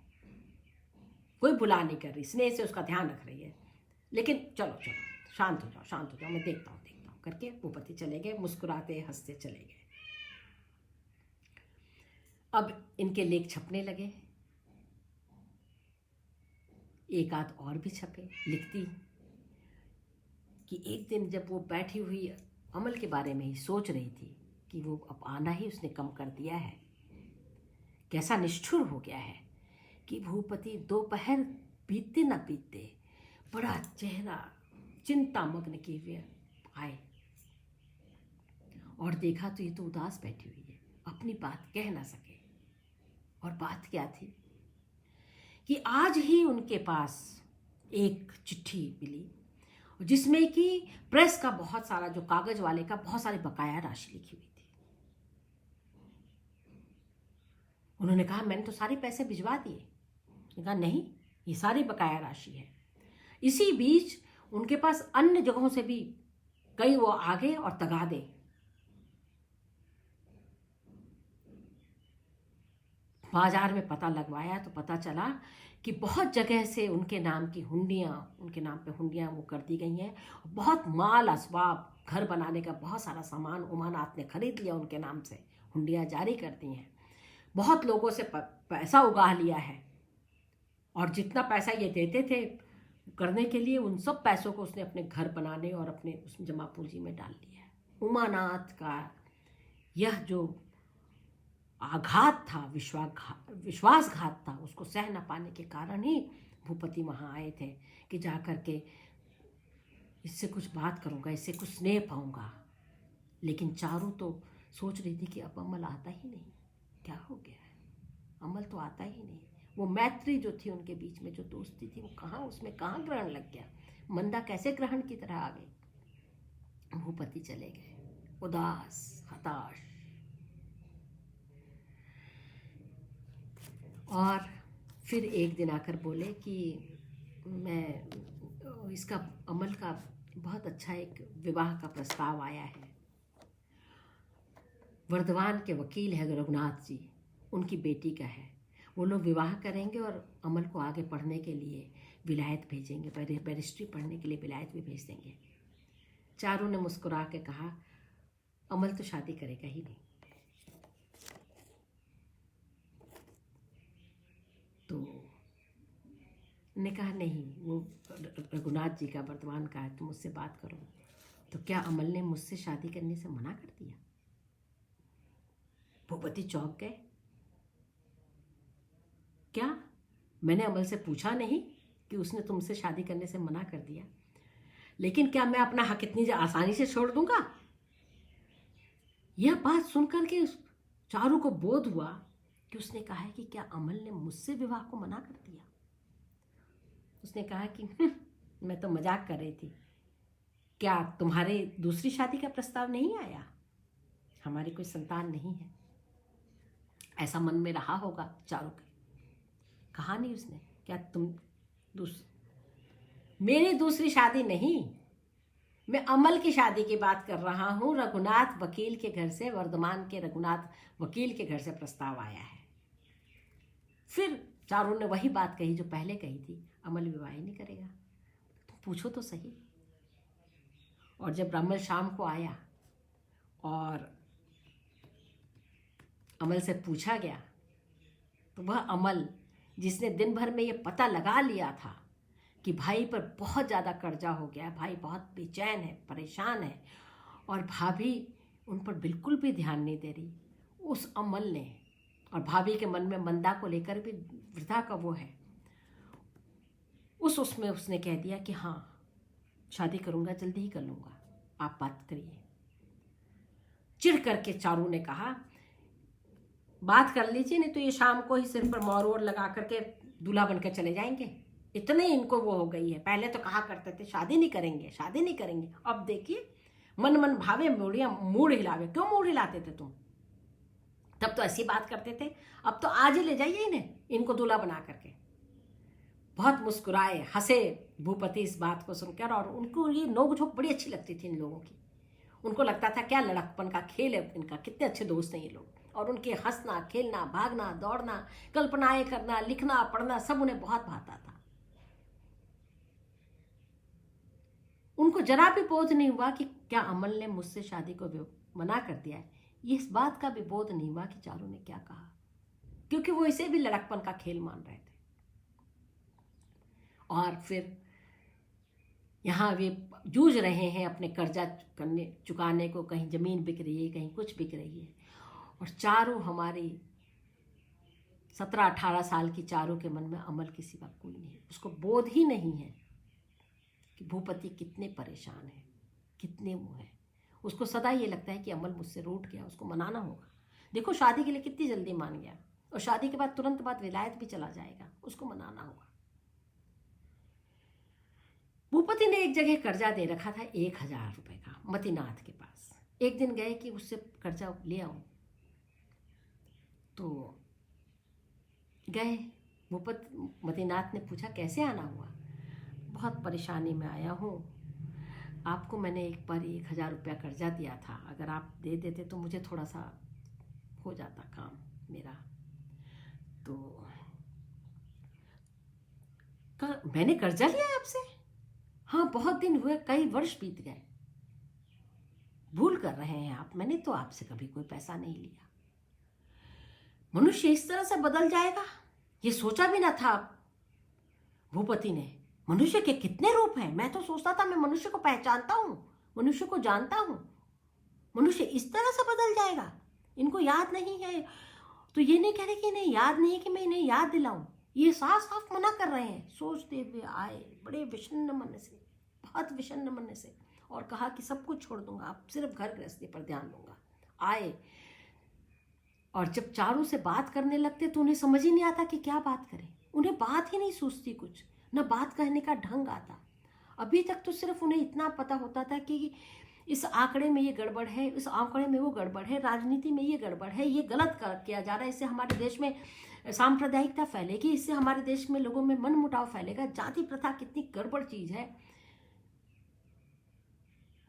कोई बुला नहीं कर रही, स्नेह से उसका ध्यान रख रही है। लेकिन चलो चलो, शांत हो जाओ, शांत हो जाओ, मैं देखता हूँ करके भूपति चले गए, मुस्कुराते हंसते चले गए। अब इनके लेख छपने लगे, एक आध और भी छपे। लिखती कि एक दिन जब वो बैठी हुई अमल के बारे में ही सोच रही थी कि वो अब आना ही उसने कम कर दिया है, कैसा निष्ठुर हो गया है, कि भूपति दोपहर बीतते न बीतते बड़ा चेहरा चिंता मग्न किए हुए आए और देखा तो ये तो उदास बैठी हुई है, अपनी बात कह ना सके। और बात क्या थी कि आज ही उनके पास एक चिट्ठी मिली जिसमें कि प्रेस का बहुत सारा, जो कागज वाले का बहुत सारी बकाया राशि लिखी हुई थी। उन्होंने कहा मैंने तो सारे पैसे भिजवा दिए। कहा नहीं, ये सारी बकाया राशि है। इसी बीच उनके पास अन्य जगहों से भी कई वो आगे और तगादे। बाजार में पता लगवाया तो पता चला कि बहुत जगह से उनके नाम की हुंडियाँ, उनके नाम पे हुंडियाँ वो कर दी गई हैं। बहुत माल असबाब, घर बनाने का बहुत सारा सामान उमानाथ ने खरीद लिया उनके नाम से, हुंडियाँ जारी कर दी हैं। बहुत लोगों से पैसा उगाह लिया है और जितना पैसा ये देते थे करने के लिए, उन सब पैसों को उसने अपने घर बनाने और अपने उस जमा पूंजी में डाल लिया है। उमानाथ का यह जो आघात था, विश्वासघात था, उसको सह न पाने के कारण ही भूपति वहाँ आए थे कि जा कर के इससे कुछ बात करूँगा, इससे कुछ स्नेह पाऊँगा। लेकिन चारू तो सोच रही थी कि अब अमल आता ही नहीं, क्या हो गया है, अमल तो आता ही नहीं। वो मैत्री जो थी उनके बीच में, जो दोस्ती थी, वो कहाँ, उसमें कहाँ ग्रहण लग गया। मंदा कैसे ग्रहण की तरह आ गई। भूपति चले गए उदास, हताश। और फिर एक दिन आकर बोले कि मैं इसका अमल का बहुत अच्छा एक विवाह का प्रस्ताव आया है। वर्धमान के वकील है रघुनाथ जी, उनकी बेटी का है। वो लोग विवाह करेंगे और अमल को आगे पढ़ने के लिए विलायत भेजेंगे, बैरिस्ट्री पढ़ने के लिए विलायत भी भेज देंगे। चारों ने मुस्कुरा के कहा अमल तो शादी करेगा ही नहीं। तो ने कहा नहीं, वो रघुनाथ जी का, वर्धमान का है, तुम मुझसे बात करो। तो क्या अमल ने मुझसे शादी करने से मना कर दिया? भूपति चौंक गए। क्या मैंने अमल से पूछा नहीं कि उसने तुमसे शादी करने से मना कर दिया? लेकिन क्या मैं अपना हक इतनी आसानी से छोड़ दूंगा? यह बात सुनकर के चारू को बोध हुआ कि उसने कहा है कि क्या अमल ने मुझसे विवाह को मना कर दिया? उसने कहा कि मैं तो मजाक कर रही थी। क्या तुम्हारे दूसरी शादी का प्रस्ताव नहीं आया? हमारी कोई संतान नहीं है, ऐसा मन में रहा होगा चारू के। कहा नहीं उसने। क्या तुम मेरी दूसरी शादी नहीं, मैं अमल की शादी की बात कर रहा हूं। रघुनाथ वकील के घर से, वर्धमान के रघुनाथ वकील के घर से प्रस्ताव आया है। फिर चारू ने वही बात कही जो पहले कही थी, अमल विवाह ही नहीं करेगा। तुम पूछो तो सही। और जब अमल शाम को आया और अमल से पूछा गया, तो वह अमल जिसने दिन भर में ये पता लगा लिया था कि भाई पर बहुत ज़्यादा कर्जा हो गया है, भाई बहुत बेचैन है, परेशान है, और भाभी उन पर बिल्कुल भी ध्यान नहीं दे रही, उस अमल ने, और भाभी के मन में मंदा को लेकर भी वृथा का वो है, उसमें उसने कह दिया कि हाँ शादी करूँगा, जल्दी ही कर लूँगा, आप बात करिए। चिढ़ करके चारू ने कहा बात कर लीजिए, नहीं तो ये शाम को ही सिर पर मोर वोर लगा करके दूल्हा बनकर चले जाएंगे। इतने इनको वो हो गई है। पहले तो कहा करते थे शादी नहीं करेंगे, शादी नहीं करेंगे। अब देखिए मन मन भावे मोड़िया मूड हिलावे। क्यों मूड हिलाते थे तुम? तब तो ऐसी बात करते थे। अब तो आज ही ले जाइए इन्हें, इनको दूल्हा बना करके। बहुत मुस्कुराए, हंसे भूपति इस बात को सुनकर, और उनको ये नोक-झोंक बड़ी अच्छी लगती थी इन लोगों की। उनको लगता था क्या लड़कपन का खेल है इनका, कितने अच्छे दोस्त हैं ये लोग। और उनके हंसना, खेलना, भागना, दौड़ना, कल्पनाएं करना, लिखना, पढ़ना, सब उन्हें बहुत भाता था। उनको जरा भी बोध नहीं हुआ कि क्या अमल ने मुझसे शादी को मना कर दिया है। ये इस बात का भी बोध नहीं हुआ कि चारू ने क्या कहा, क्योंकि वो इसे भी लड़कपन का खेल मान रहे थे। और फिर यहाँ वे जूझ रहे हैं अपने कर्जा चुकाने को। कहीं जमीन बिक रही है, कहीं कुछ बिक रही है। और चारू, हमारी 17-18 साल की चारू के मन में अमल के सिवा कोई नहीं है। उसको बोध ही नहीं है कि भूपति कितने परेशान है, कितने वो है। उसको सदा ये लगता है कि अमल मुझसे रूठ गया, उसको मनाना होगा। देखो शादी के लिए कितनी जल्दी मान गया, और शादी के बाद तुरंत बाद विलायत भी चला जाएगा, उसको मनाना होगा। भूपति ने एक जगह कर्जा दे रखा था 1000 रुपये का मतिनाथ के पास। एक दिन गए कि उससे कर्जा ले आओ, तो गए। मतिनाथ ने पूछा कैसे आना हुआ? बहुत परेशानी में आया हूँ, आपको मैंने एक बार 1000 रुपया कर्जा दिया था, अगर आप दे देते तो मुझे थोड़ा सा हो जाता काम मेरा। तो मैंने कर्जा लिया आपसे? हाँ, बहुत दिन हुए, कई वर्ष बीत गए, भूल कर रहे हैं आप। मैंने तो आपसे कभी कोई पैसा नहीं लिया। मनुष्य इस तरह से बदल जाएगा, ये सोचा भी ना था भूपति ने। मनुष्य के कितने रूप हैं। मैं तो सोचता था मैं मनुष्य को पहचानता हूँ, मनुष्य को जानता हूँ, मनुष्य इस तरह से बदल जाएगा। इनको याद नहीं है तो ये नहीं कह रहे कि इन्हें याद नहीं है कि मैं इन्हें याद दिलाऊं, ये साफ साफ मना कर रहे हैं। सोचते हुए आए बड़े विषन्न मन से, बहुत विषन्न मन से, और कहा कि सब कुछ छोड़ दूंगा, आप सिर्फ घर गृहस्थी पर ध्यान दूंगा। आए और जब चारू से बात करने लगते तो उन्हें समझ ही नहीं आता कि क्या बात करें। उन्हें बात ही नहीं सूझती, कुछ न बात कहने का ढंग आता। अभी तक तो सिर्फ उन्हें इतना पता होता था कि इस आंकड़े में ये गड़बड़ है, इस आंकड़े में वो गड़बड़ है, राजनीति में ये गड़बड़ है, ये गलत किया जा रहा है, इससे हमारे देश में सांप्रदायिकता फैलेगी, इससे हमारे देश में लोगों में मन मुटाव फैलेगा, जाति प्रथा कितनी गड़बड़ चीज है,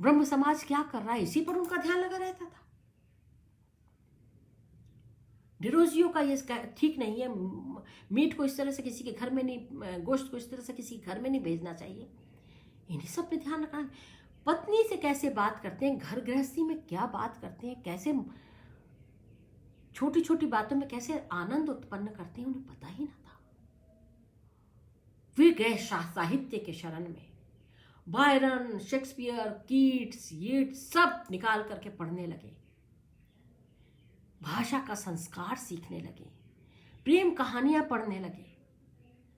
ब्रह्म समाज क्या कर रहा है, इसी पर उनका ध्यान लगा रहता था। डिरोजियो का ये ठीक नहीं है, मीट को इस तरह से किसी के घर में नहीं, गोश्त को इस तरह से किसी के घर में नहीं भेजना चाहिए, इन्हीं सब पे ध्यान रखना। पत्नी से कैसे बात करते हैं, घर गृहस्थी में क्या बात करते हैं, कैसे छोटी छोटी बातों में कैसे आनंद उत्पन्न करते हैं, उन्हें पता ही ना था। वे गए साहित्य के शरण में, बायरन, शेक्सपियर, कीट्स, यीट्स सब निकाल करके पढ़ने लगे, भाषा का संस्कार सीखने लगे, प्रेम कहानियां पढ़ने लगे।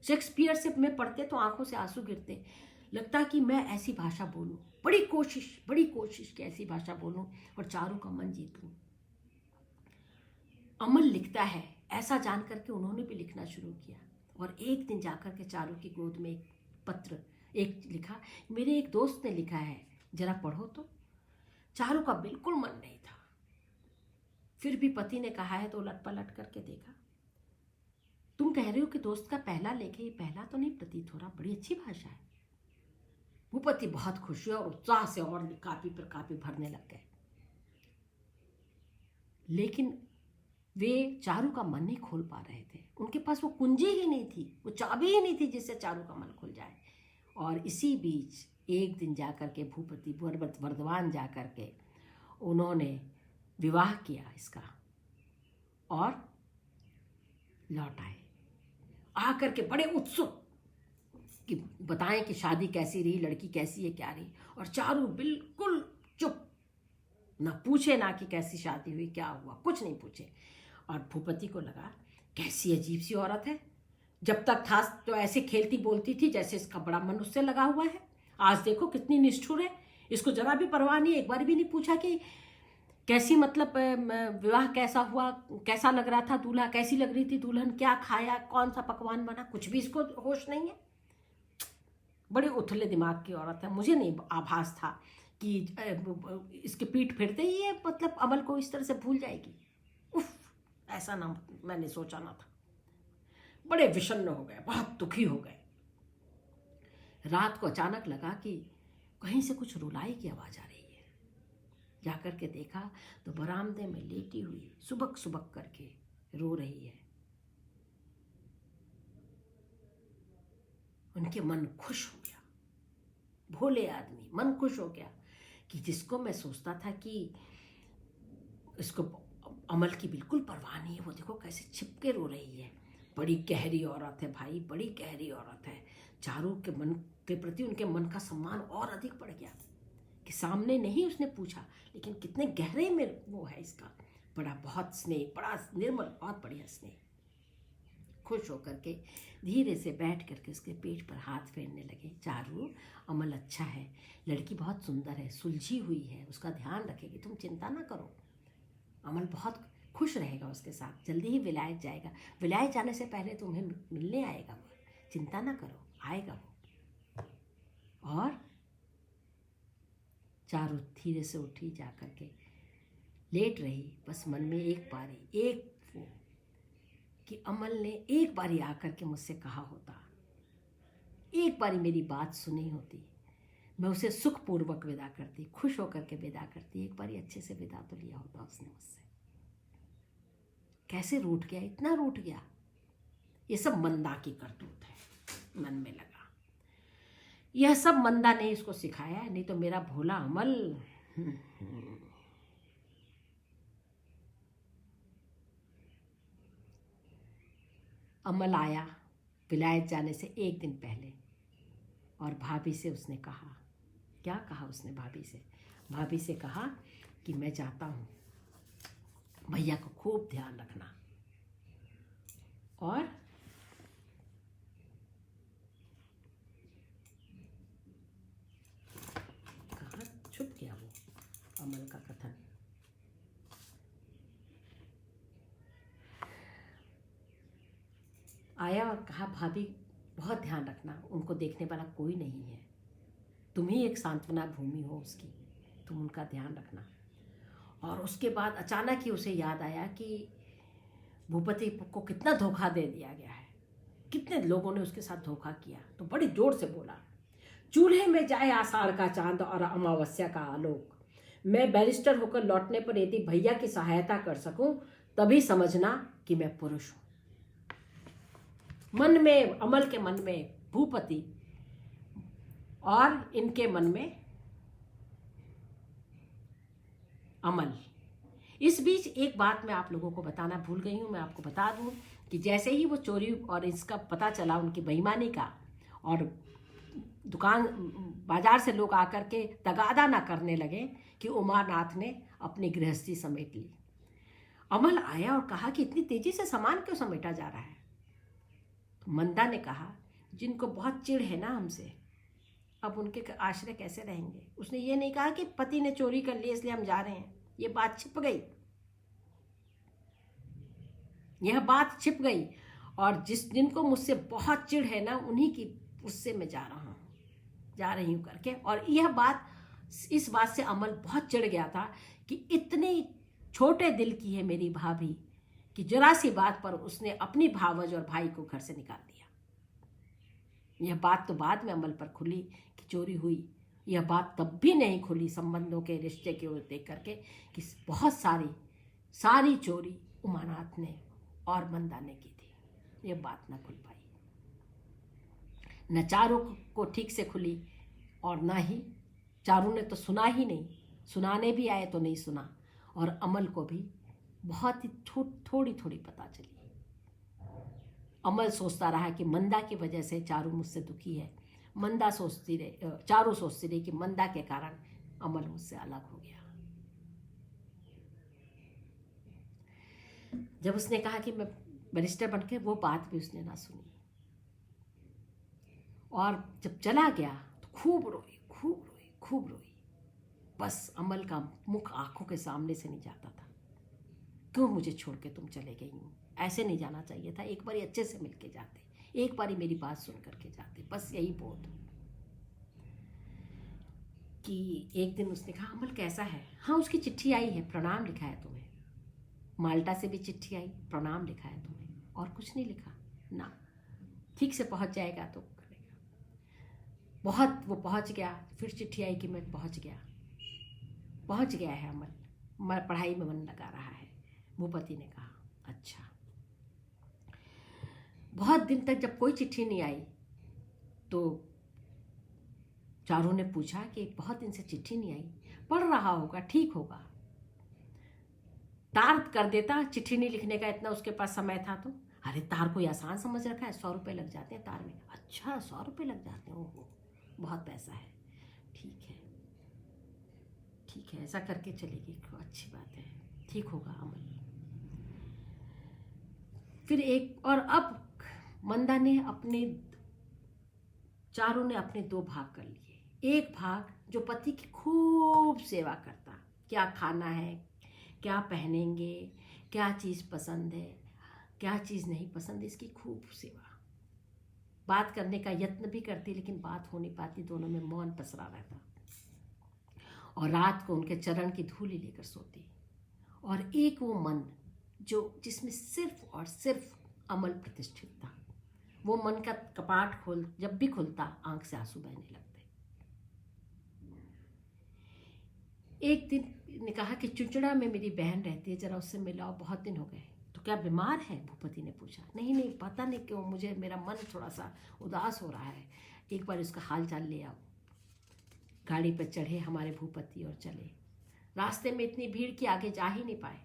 शेक्सपियर से मैं पढ़ते तो आंखों से आंसू गिरते, लगता कि मैं ऐसी भाषा बोलूं, बड़ी कोशिश कि ऐसी भाषा बोलूं और चारू का मन जीतूं। अमल लिखता है, ऐसा जान करके उन्होंने भी लिखना शुरू किया। और एक दिन जाकर के चारू की गोद में एक पत्र लिखा, मेरे एक दोस्त ने लिखा है, जरा पढ़ो तो। चारू का बिल्कुल मन नहीं था, फिर भी पति ने कहा है तो उलट पलट करके देखा। तुम कह रहे हो कि दोस्त का पहला लेख है, ये पहला तो नहीं प्रतीत हो रहा, बड़ी अच्छी भाषा है। भूपति बहुत खुश हुए और उत्साह से और कापी पर कापी भरने लग गए, लेकिन वे चारू का मन नहीं खोल पा रहे थे। उनके पास वो कुंजी ही नहीं थी, वो चाबी ही नहीं थी जिससे चारू का मन खुल जाए। और इसी बीच एक दिन जाकर के भूपति वर्धमान जाकर के उन्होंने विवाह किया इसका और लौट आए। आकर के बड़े उत्सुक कि बताएं कि शादी कैसी रही, लड़की कैसी है, क्या रही। और चारू बिल्कुल चुप, ना पूछे ना कि कैसी शादी हुई, क्या हुआ, कुछ नहीं पूछे। और भूपति को लगा कैसी अजीब सी औरत है, जब तक था तो ऐसे खेलती बोलती थी जैसे इसका बड़ा मन उससे लगा हुआ है, आज देखो कितनी निष्ठुर है, इसको जरा भी परवाह नहीं, एक बार भी नहीं पूछा कि कैसी, मतलब विवाह कैसा हुआ, कैसा लग रहा था दूल्हा, कैसी लग रही थी दुल्हन, क्या खाया, कौन सा पकवान बना, कुछ भी इसको होश नहीं है। बड़े उथले दिमाग की औरत है। मुझे नहीं आभास था कि इसके पीठ फिरते ही ये मतलब अमल को इस तरह से भूल जाएगी। उफ, ऐसा ना मैंने सोचा ना था। बड़े विषण्ण हो गए, बहुत दुखी हो गए। रात को अचानक लगा कि कहीं से कुछ रुलाई की आवाज आ रही है। जाकर के देखा तो बरामदे में लेटी हुई सुबक सुबक करके रो रही है। उनके मन खुश हो गया, भोले आदमी मन खुश हो गया कि जिसको मैं सोचता था कि इसको अमल की बिल्कुल परवाह नहीं है, वो देखो कैसे छिपके रो रही है। बड़ी गहरी औरत है भाई, बड़ी गहरी औरत है। चारू के मन के प्रति उनके मन का सम्मान और अधिक बढ़ गया कि सामने नहीं उसने पूछा, लेकिन कितने गहरे में वो है इसका, बड़ा बहुत स्नेह, बड़ा निर्मल, बहुत बढ़िया स्नेह। खुश होकर के धीरे से बैठ करके उसके पेट पर हाथ फेरने लगे। चारू, अमल अच्छा है, लड़की बहुत सुंदर है, सुलझी हुई है, उसका ध्यान रखेगी, तुम चिंता ना करो, अमल बहुत खुश रहेगा उसके साथ, जल्दी ही विलायत जाएगा, विलायत जाने से पहले तुम्हें मिलने आएगा वो, चिंता ना करो, आएगा वो। और चारू धीरे से उठी, जा करके लेट रही, बस मन में एक बारी, एक वो कि अमल ने एक बारी आकर के मुझसे कहा होता, एक बारी मेरी बात सुनी होती, मैं उसे सुखपूर्वक विदा करती, खुश होकर के विदा करती, एक बारी अच्छे से विदा तो लिया होता उसने मुझसे। कैसे रूठ गया, इतना रूठ गया। ये सब मंदा की करतूत है, मन में लगा। यह सब मंदा ने इसको सिखाया है, नहीं तो मेरा भोला अमल। अमल आया विलायत जाने से एक दिन पहले और भाभी से उसने कहा, क्या कहा उसने भाभी से कहा कि मैं जाता हूँ, भैया को खूब ध्यान रखना। और कहाँ छुप गया वो अमल का कथन। आया और कहा, भाभी बहुत ध्यान रखना, उनको देखने वाला कोई नहीं है, तुम ही एक सांत्वना भूमि हो उसकी, तुम उनका ध्यान रखना। और उसके बाद अचानक ही उसे याद आया कि भूपति को कितना धोखा दे दिया गया है, कितने लोगों ने उसके साथ धोखा किया। तो बड़ी जोर से बोला, चूल्हे में जाए आषाढ़ का चांद और अमावस्या का आलोक, मैं बैरिस्टर होकर लौटने पर यदि भैया की सहायता कर सकूं तभी समझना कि मैं पुरुष हूं। मन में, अमल के मन में भूपति और इनके मन में अमल। इस बीच एक बात मैं आप लोगों को बताना भूल गई हूँ, मैं आपको बता दूँ कि जैसे ही वो चोरी और इसका पता चला उनकी बेईमानी का, और दुकान बाजार से लोग आकर के तगादा ना करने लगे कि उमानाथ ने अपनी गृहस्थी समेट ली। अमल आया और कहा कि इतनी तेजी से सामान क्यों समेटा जा रहा है। तो मंदा ने कहा, जिनको बहुत चिढ़ है ना हमसे, अब उनके आश्रय कैसे रहेंगे। उसने ये नहीं कहा कि पति ने चोरी कर ली इसलिए हम जा रहे हैं, ये बात छिप गई, यह बात छिप गई। और जिनको मुझसे बहुत चिढ़ है ना, उन्हीं की उससे मैं जा रही हूँ करके। और यह बात, इस बात से अमल बहुत चिढ़ गया था कि इतनी छोटे दिल की है मेरी भाभी कि जरा सी बात पर उसने अपनी भावज और भाई को घर से निकाल दिया। यह बात तो बाद में अमल पर खुली कि चोरी हुई, यह बात तब भी नहीं खुली संबंधों के रिश्ते की ओर देख करके कि बहुत सारी चोरी उमानाथ ने और मंदा ने की थी। यह बात ना खुल पाई, न चारू को ठीक से खुली और ना ही चारू ने तो सुना ही नहीं, सुनाने भी आए तो नहीं सुना। और अमल को भी बहुत ही थोड़ी पता चली। अमल सोचता रहा कि मंदा की वजह से चारू मुझसे दुखी है, चारू सोचती रही कि मंदा के कारण अमल मुझसे अलग हो गया। जब उसने कहा कि मैं बैरिस्टर बन के, वो बात भी उसने ना सुनी। और जब चला गया तो खूब रोई। बस अमल का मुख आंखों के सामने से नहीं जाता था। क्यों मुझे छोड़ के तुम चले गई हो, ऐसे नहीं जाना चाहिए था, एक बारी अच्छे से मिलके जाते, एक बारी मेरी बात सुन करके जाते, बस यही बहुत। कि एक दिन उसने कहा, अमल कैसा है। हाँ, उसकी चिट्ठी आई है, प्रणाम लिखा है तुम्हें। माल्टा से भी चिट्ठी आई, प्रणाम लिखा है तुम्हें, और कुछ नहीं लिखा ना। ठीक से पहुंच जाएगा तो करेगा। वो पहुंच गया, फिर चिट्ठी आई कि मैं पहुंच गया है अमल, मैं पढ़ाई में मन लगा रहा है। भूपति ने कहा, अच्छा। बहुत दिन तक जब कोई चिट्ठी नहीं आई तो चारू ने पूछा कि बहुत दिन से चिट्ठी नहीं आई, पढ़ रहा होगा, ठीक होगा, तार कर देता, चिट्ठी नहीं लिखने का इतना उसके पास समय था तो। अरे तार कोई आसान समझ रखा है, 100 रुपये लग जाते हैं तार में। अच्छा, 100 रुपये लग जाते हैं, ओहो बहुत पैसा है। ठीक है, ऐसा करके चलेगी, अच्छी बात है, ठीक होगा अमल। फिर और अब मंदा ने चारों ने अपने 2 भाग कर लिए। एक भाग जो पति की खूब सेवा करता, क्या खाना है, क्या पहनेंगे, क्या चीज़ पसंद है, क्या चीज़ नहीं पसंद, इसकी खूब सेवा। बात करने का यत्न भी करती, लेकिन बात हो नहीं पाती, दोनों में मौन पसरा रहता। और रात को उनके चरण की धूली लेकर सोती। और एक वो मन जिसमें सिर्फ और सिर्फ अमल प्रतिष्ठित था, वो मन का कपाट जब भी खुलता आंख से आंसू बहने लगते। एक दिन ने कहा कि चुचड़ा में मेरी बहन रहती है, जरा उससे मिलाओ, बहुत दिन हो गए। तो क्या बीमार है, भूपति ने पूछा। नहीं, पता नहीं क्यों मेरा मन थोड़ा सा उदास हो रहा है, एक बार उसका हाल चाल ले आओ। गाड़ी पर चढ़े हमारे भूपति और चले। रास्ते में इतनी भीड़ कि आगे जा ही नहीं पाए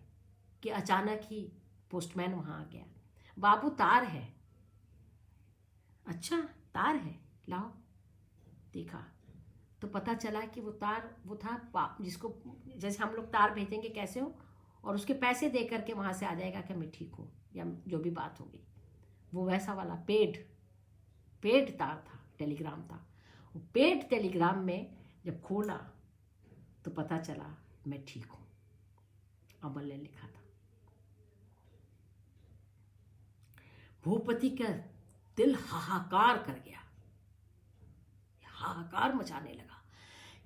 कि अचानक ही पोस्टमैन वहाँ आ गया। बाबू, तार है। अच्छा, तार है, लाओ। देखा तो पता चला कि वो था जिसको, जैसे हम लोग तार भेजेंगे कैसे हो, और उसके पैसे दे करके वहाँ से आ जाएगा कि मैं ठीक हूँ या जो भी बात होगी, वो वैसा वाला पेड तार था, टेलीग्राम था। वो पेड टेलीग्राम में जब खोला तो पता चला मैं ठीक हूँ, अमल ने लिखा था। भूपति का दिल हाहाकार कर गया, हाहाकार मचाने लगा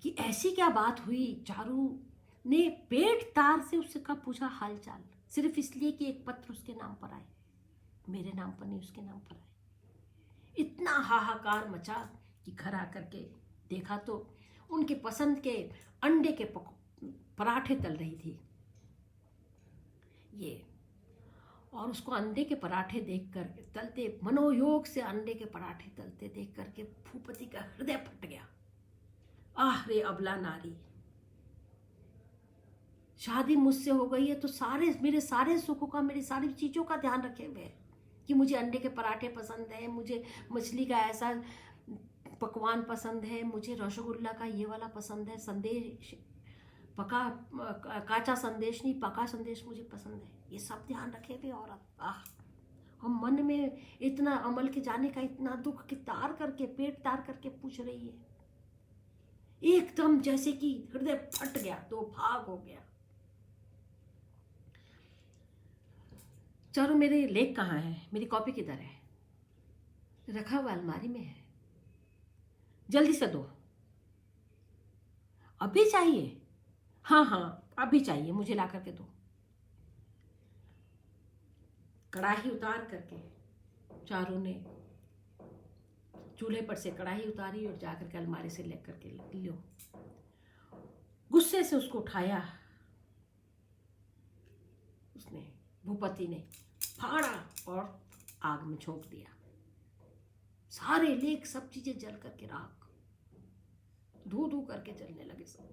कि ऐसी क्या बात हुई। चारू ने पेट तार से उसका पूछा हालचाल, सिर्फ इसलिए कि एक पत्र उसके नाम पर आए, मेरे नाम पर नहीं, उसके नाम पर आए। इतना हाहाकार मचा कि घर आकर के देखा तो उनके पसंद के अंडे के पराठे तल रही थी ये, और उसको अंडे के पराठे देखकर तलते, मनोयोग से अंडे के पराठे तलते देख करके भूपति का हृदय फट गया। आह रे अबला नारी, शादी मुझसे हो गई है तो मेरे सारे सुखों का, मेरी सारी चीज़ों का ध्यान रखे हुए कि मुझे अंडे के पराठे पसंद है, मुझे मछली का ऐसा पकवान पसंद है, मुझे रसगुल्ला का ये वाला पसंद है, संदेश पका काचा संदेश नहीं, पका संदेश मुझे पसंद है, ये सब ध्यान रखे हुए औरत। आह, हम मन में इतना अमल के जाने का इतना दुख कि तार करके, पेट तार करके पूछ रही है। एकदम जैसे कि हृदय फट गया, दो भाग हो गया। चारू, मेरे लेख कहाँ है? मेरी कॉपी किधर है? रखा हुआ अलमारी में है, जल्दी से दो। अभी चाहिए? हाँ हाँ अभी चाहिए, मुझे ला करके दो। कढ़ाई उतार करके चारू ने चूल्हे पर से कढ़ाई उतारी और जाकर के अलमारी से लेकर के लियो, गुस्से से उसको उठाया। उसने, भूपति ने फाड़ा और आग में झोंक दिया। सारे लेख, सब चीजें जल करके राख, धू धू करके जलने लगे सब।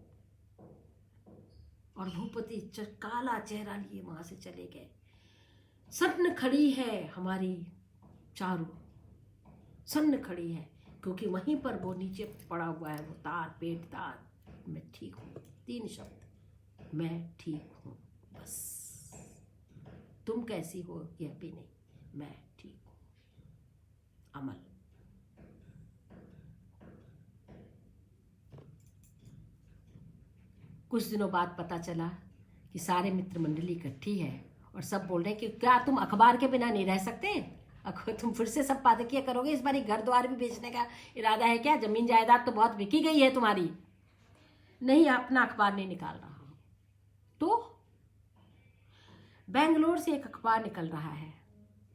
और भूपति काला चेहरा लिए वहां से चले गए। सन्न खड़ी है हमारी चारू, सन्न खड़ी है, क्योंकि वहीं पर वो नीचे पड़ा हुआ है, वो तार, पेट तार। मैं ठीक हूं, 3 शब्द, मैं ठीक हूं, बस। तुम कैसी हो यह भी नहीं, मैं ठीक हूं। अमल। कुछ दिनों बाद पता चला कि सारे मित्र मंडली इकट्ठी है और सब बोल रहे हैं कि क्या तुम अखबार के बिना नहीं रह सकते? तुम फिर से संपादकीय करोगे? इस बार घर द्वार भी बेचने का इरादा है क्या? जमीन जायदाद तो बहुत बिकी गई है तुम्हारी। नहीं, अपना अखबार नहीं निकाल रहा हूं। तो बेंगलोर से एक अखबार निकल रहा है,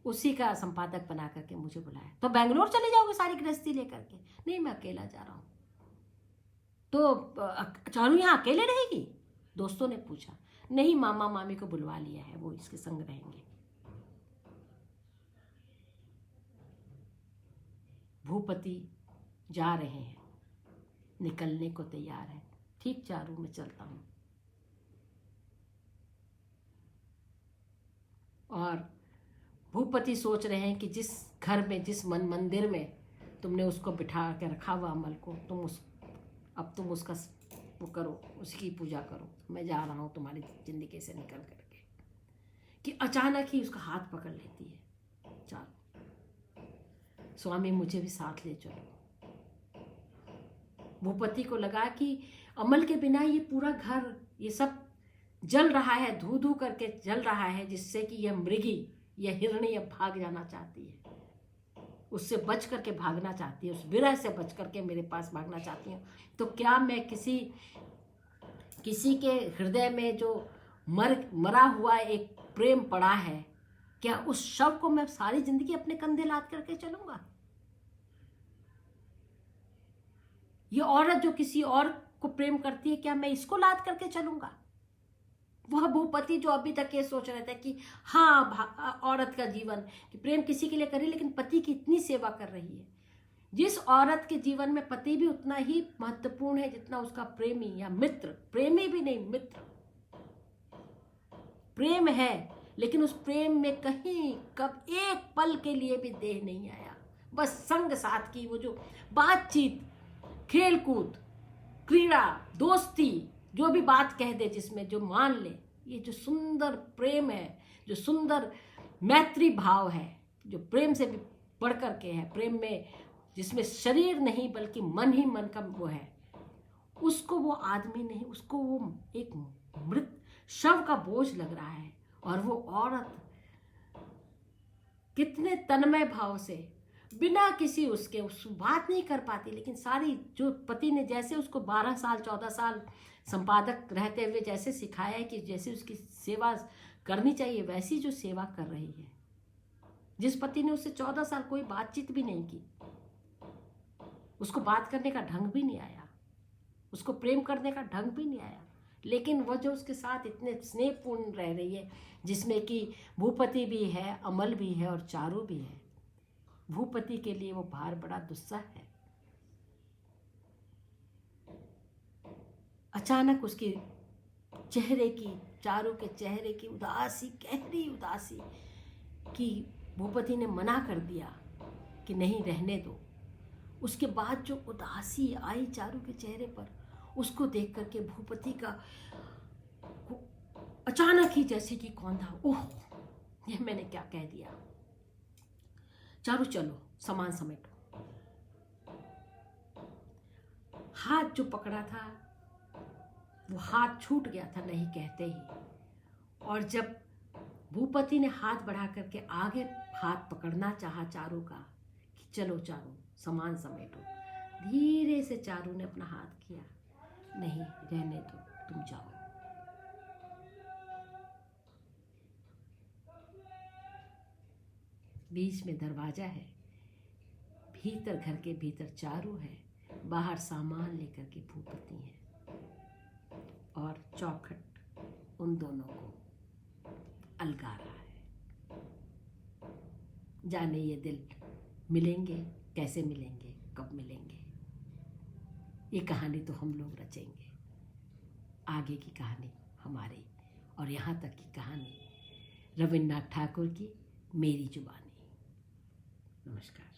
उसी का संपादक बना करके मुझे बुलाया। तो बेंगलोर चले जाओगे सारी गृहस्थी लेकर के? नहीं, मैं अकेला जा रहा हूं। तो चारू यहाँ अकेले रहेगी? दोस्तों ने पूछा। नहीं, मामा मामी को बुलवा लिया है, वो इसके संग रहेंगे। भूपति जा रहे हैं, निकलने को तैयार है। ठीक चारू, मैं चलता हूं। और भूपति सोच रहे हैं कि जिस घर में, जिस मंदिर में तुमने उसको बिठा के रखा हुआ अमल को, अब तुम उसका वो करो, उसकी पूजा करो। मैं जा रहा हूँ तुम्हारी जिंदगी से निकल करके। कि अचानक ही उसका हाथ पकड़ लेती है चारू। स्वामी, मुझे भी साथ ले चलो। भूपति को लगा कि अमल के बिना ये पूरा घर, ये सब जल रहा है, धू धू करके जल रहा है, जिससे कि यह मृगी, यह हिरणी अब भाग जाना चाहती है, उससे बच करके भागना चाहती है, उस विरह से बच करके मेरे पास भागना चाहती हूँ। तो क्या मैं किसी के हृदय में जो मरा हुआ एक प्रेम पड़ा है, क्या उस शव को मैं सारी जिंदगी अपने कंधे लाद करके चलूंगा? ये औरत जो किसी और को प्रेम करती है, क्या मैं इसको लाद करके चलूंगा? वह भूपति जो अभी तक ये सोच रहे थे कि हाँ, औरत का जीवन कि प्रेम किसी के लिए करे, लेकिन पति की इतनी सेवा कर रही है। जिस औरत के जीवन में पति भी उतना ही महत्वपूर्ण है जितना उसका प्रेमी या मित्र, प्रेमी भी नहीं, मित्र। प्रेम है, लेकिन उस प्रेम में कहीं कब एक पल के लिए भी देह नहीं आया। बस संग साथ की वो जो बातचीत, खेलकूद, क्रीड़ा, दोस्ती, जो भी बात कह दे, जिसमें जो मान ले, ये जो सुंदर प्रेम है, जो सुंदर मैत्री भाव है, जो प्रेम से भी बढ़ करके है, प्रेम में जिसमें शरीर नहीं बल्कि मन ही मन का वो है, उसको वो आदमी नहीं, उसको वो एक मृत शव का बोझ लग रहा है। और वो औरत कितने तन्मय भाव से, बिना किसी उसके उस बात नहीं कर पाती, लेकिन सारी जो पति ने जैसे उसको 12 साल 14 साल संपादक रहते हुए जैसे सिखाया है कि जैसे उसकी सेवा करनी चाहिए, वैसी जो सेवा कर रही है। जिस पति ने उससे 14 साल कोई बातचीत भी नहीं की, उसको बात करने का ढंग भी नहीं आया, उसको प्रेम करने का ढंग भी नहीं आया, लेकिन वह जो उसके साथ इतने स्नेहपूर्ण रह रही है, जिसमें कि भूपति भी है, अमल भी है और चारू भी है। भूपति के लिए वो भार बड़ा दुस्सह है। अचानक उसके चेहरे की, चारू के चेहरे की उदासी, गहरी उदासी कि भूपति ने मना कर दिया कि नहीं, रहने दो। उसके बाद जो उदासी आई चारू के चेहरे पर, उसको देख करके भूपति का अचानक ही जैसे कि कौंधा, ओह ये मैंने क्या कह दिया। चारू चलो, सामान समेटो। हाथ जो पकड़ा था वो हाथ छूट गया था नहीं कहते ही, और जब भूपति ने हाथ बढ़ा करके आगे हाथ पकड़ना चाहा चारू का कि चलो चारू सामान समेटो, धीरे से चारू ने अपना हाथ किया, नहीं रहने दो, तुम जाओ। बीच में दरवाजा है, भीतर घर के भीतर चारू है, बाहर सामान लेकर के भूपति है, और चौखट उन दोनों को अलगा रहा है। जाने ये दिल मिलेंगे, कैसे मिलेंगे, कब मिलेंगे, ये कहानी तो हम लोग रचेंगे। आगे की कहानी हमारी, और यहाँ तक की कहानी रविन्द्रनाथ ठाकुर की, मेरी जुबानी। नमस्कार।